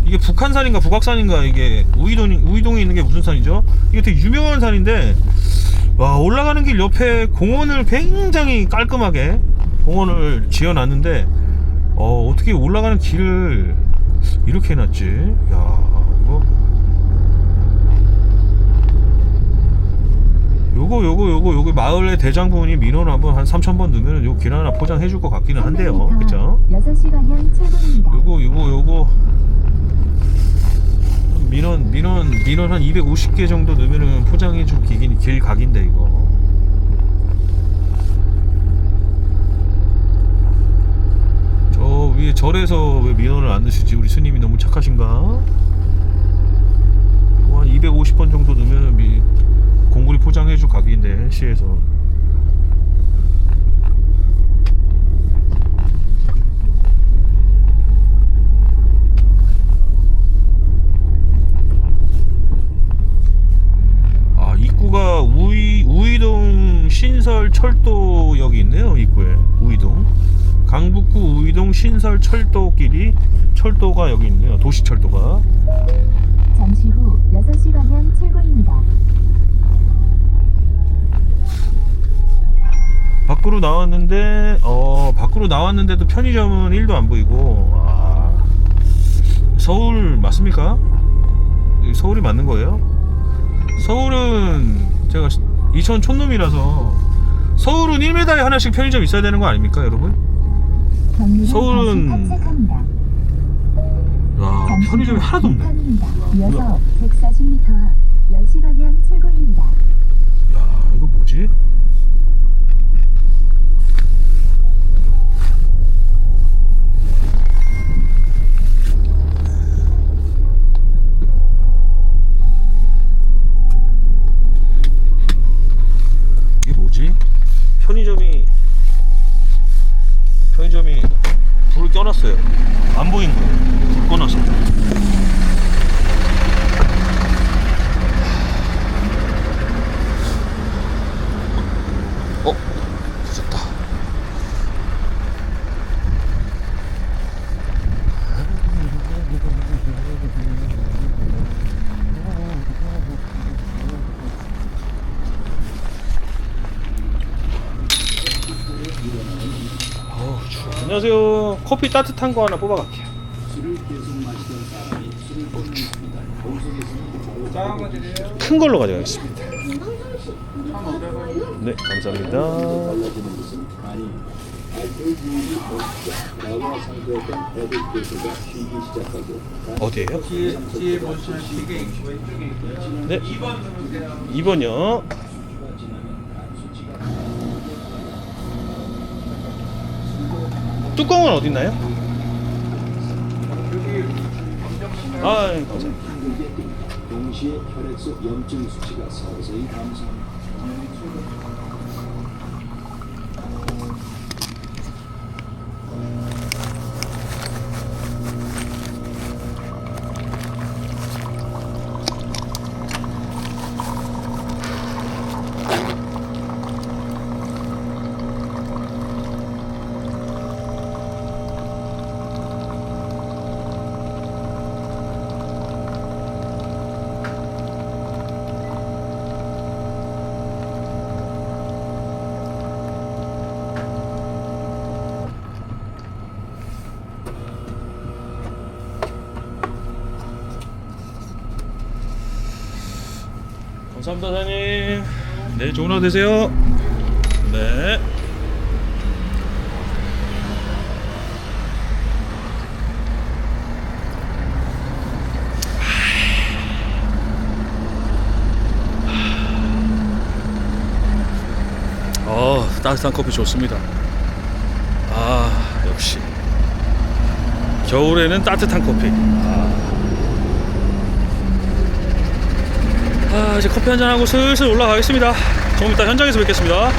이게 북한산인가 북악산인가, 이게 우이동에 있는 게 무슨 산이죠? 이게 되게 유명한 산인데, 와, 올라가는 길 옆에 공원을 굉장히 깔끔하게 공원을 지어놨는데, 어떻게 올라가는 길을 이렇게 해놨지? 야, 요거 마을의 대장분이 민원 한번 한 3,000번 넣으면 요 길 하나 포장해 줄 것 같기는 한데요. 그쵸? 6시 방향 출구입니다. 요거 민원 한 250개 정도 넣으면은 포장해 줄 길 각인데, 이거. 저 위에 절에서 왜 민원을 안 넣으시지? 우리 스님이 너무 착하신가? 요거 한 250번 정도 넣으면은 공구리 포장해줄 각인데, 시에서. 아, 입구가 우이동 신설철도역이 있네요. 입구에 우이동 강북구 우이동 신설철도길이, 철도가 여기 있네요. 도시철도가. 잠시 후 6시 방향 출구입니다. 밖으로 나왔는데도 편의점은 1도 안 보이고. 서울 맞습니까? 서울이 맞는 거예요? 서울은 제가 이천 촌놈이라서 서울은 1m에 하나씩 편의점 있어야 되는 거 아닙니까, 여러분? 서울은 와, 편의점이 하나도 없네. 이어서 140m 앞 10시 방향 출구입니다. 야, 이거 뭐지? 이게 뭐지? 편의점이 불을 껴놨어요. 안 보인 거예요. 불 꺼놨어. 부셨다. 안녕하세요. 커피 따뜻한 거 하나 뽑아갈게요. 큰 걸로 가져가겠습니다. 네, 감사합니다. 어디에요? 네, 2번이요. 뚜껑은 어디 있나요? 아, 예, 감사합니다. 한국에 뜹니다. 동시에 혈액속 염증 수치가 서서히 감소합니다. 감사합니다, 사장님. 네, 좋은 하루 되세요. 네. 따뜻한 커피 좋습니다. 아, 역시 겨울에는 따뜻한 커피. 이제 커피 한잔하고 슬슬 올라가겠습니다. 조금 이따 현장에서 뵙겠습니다.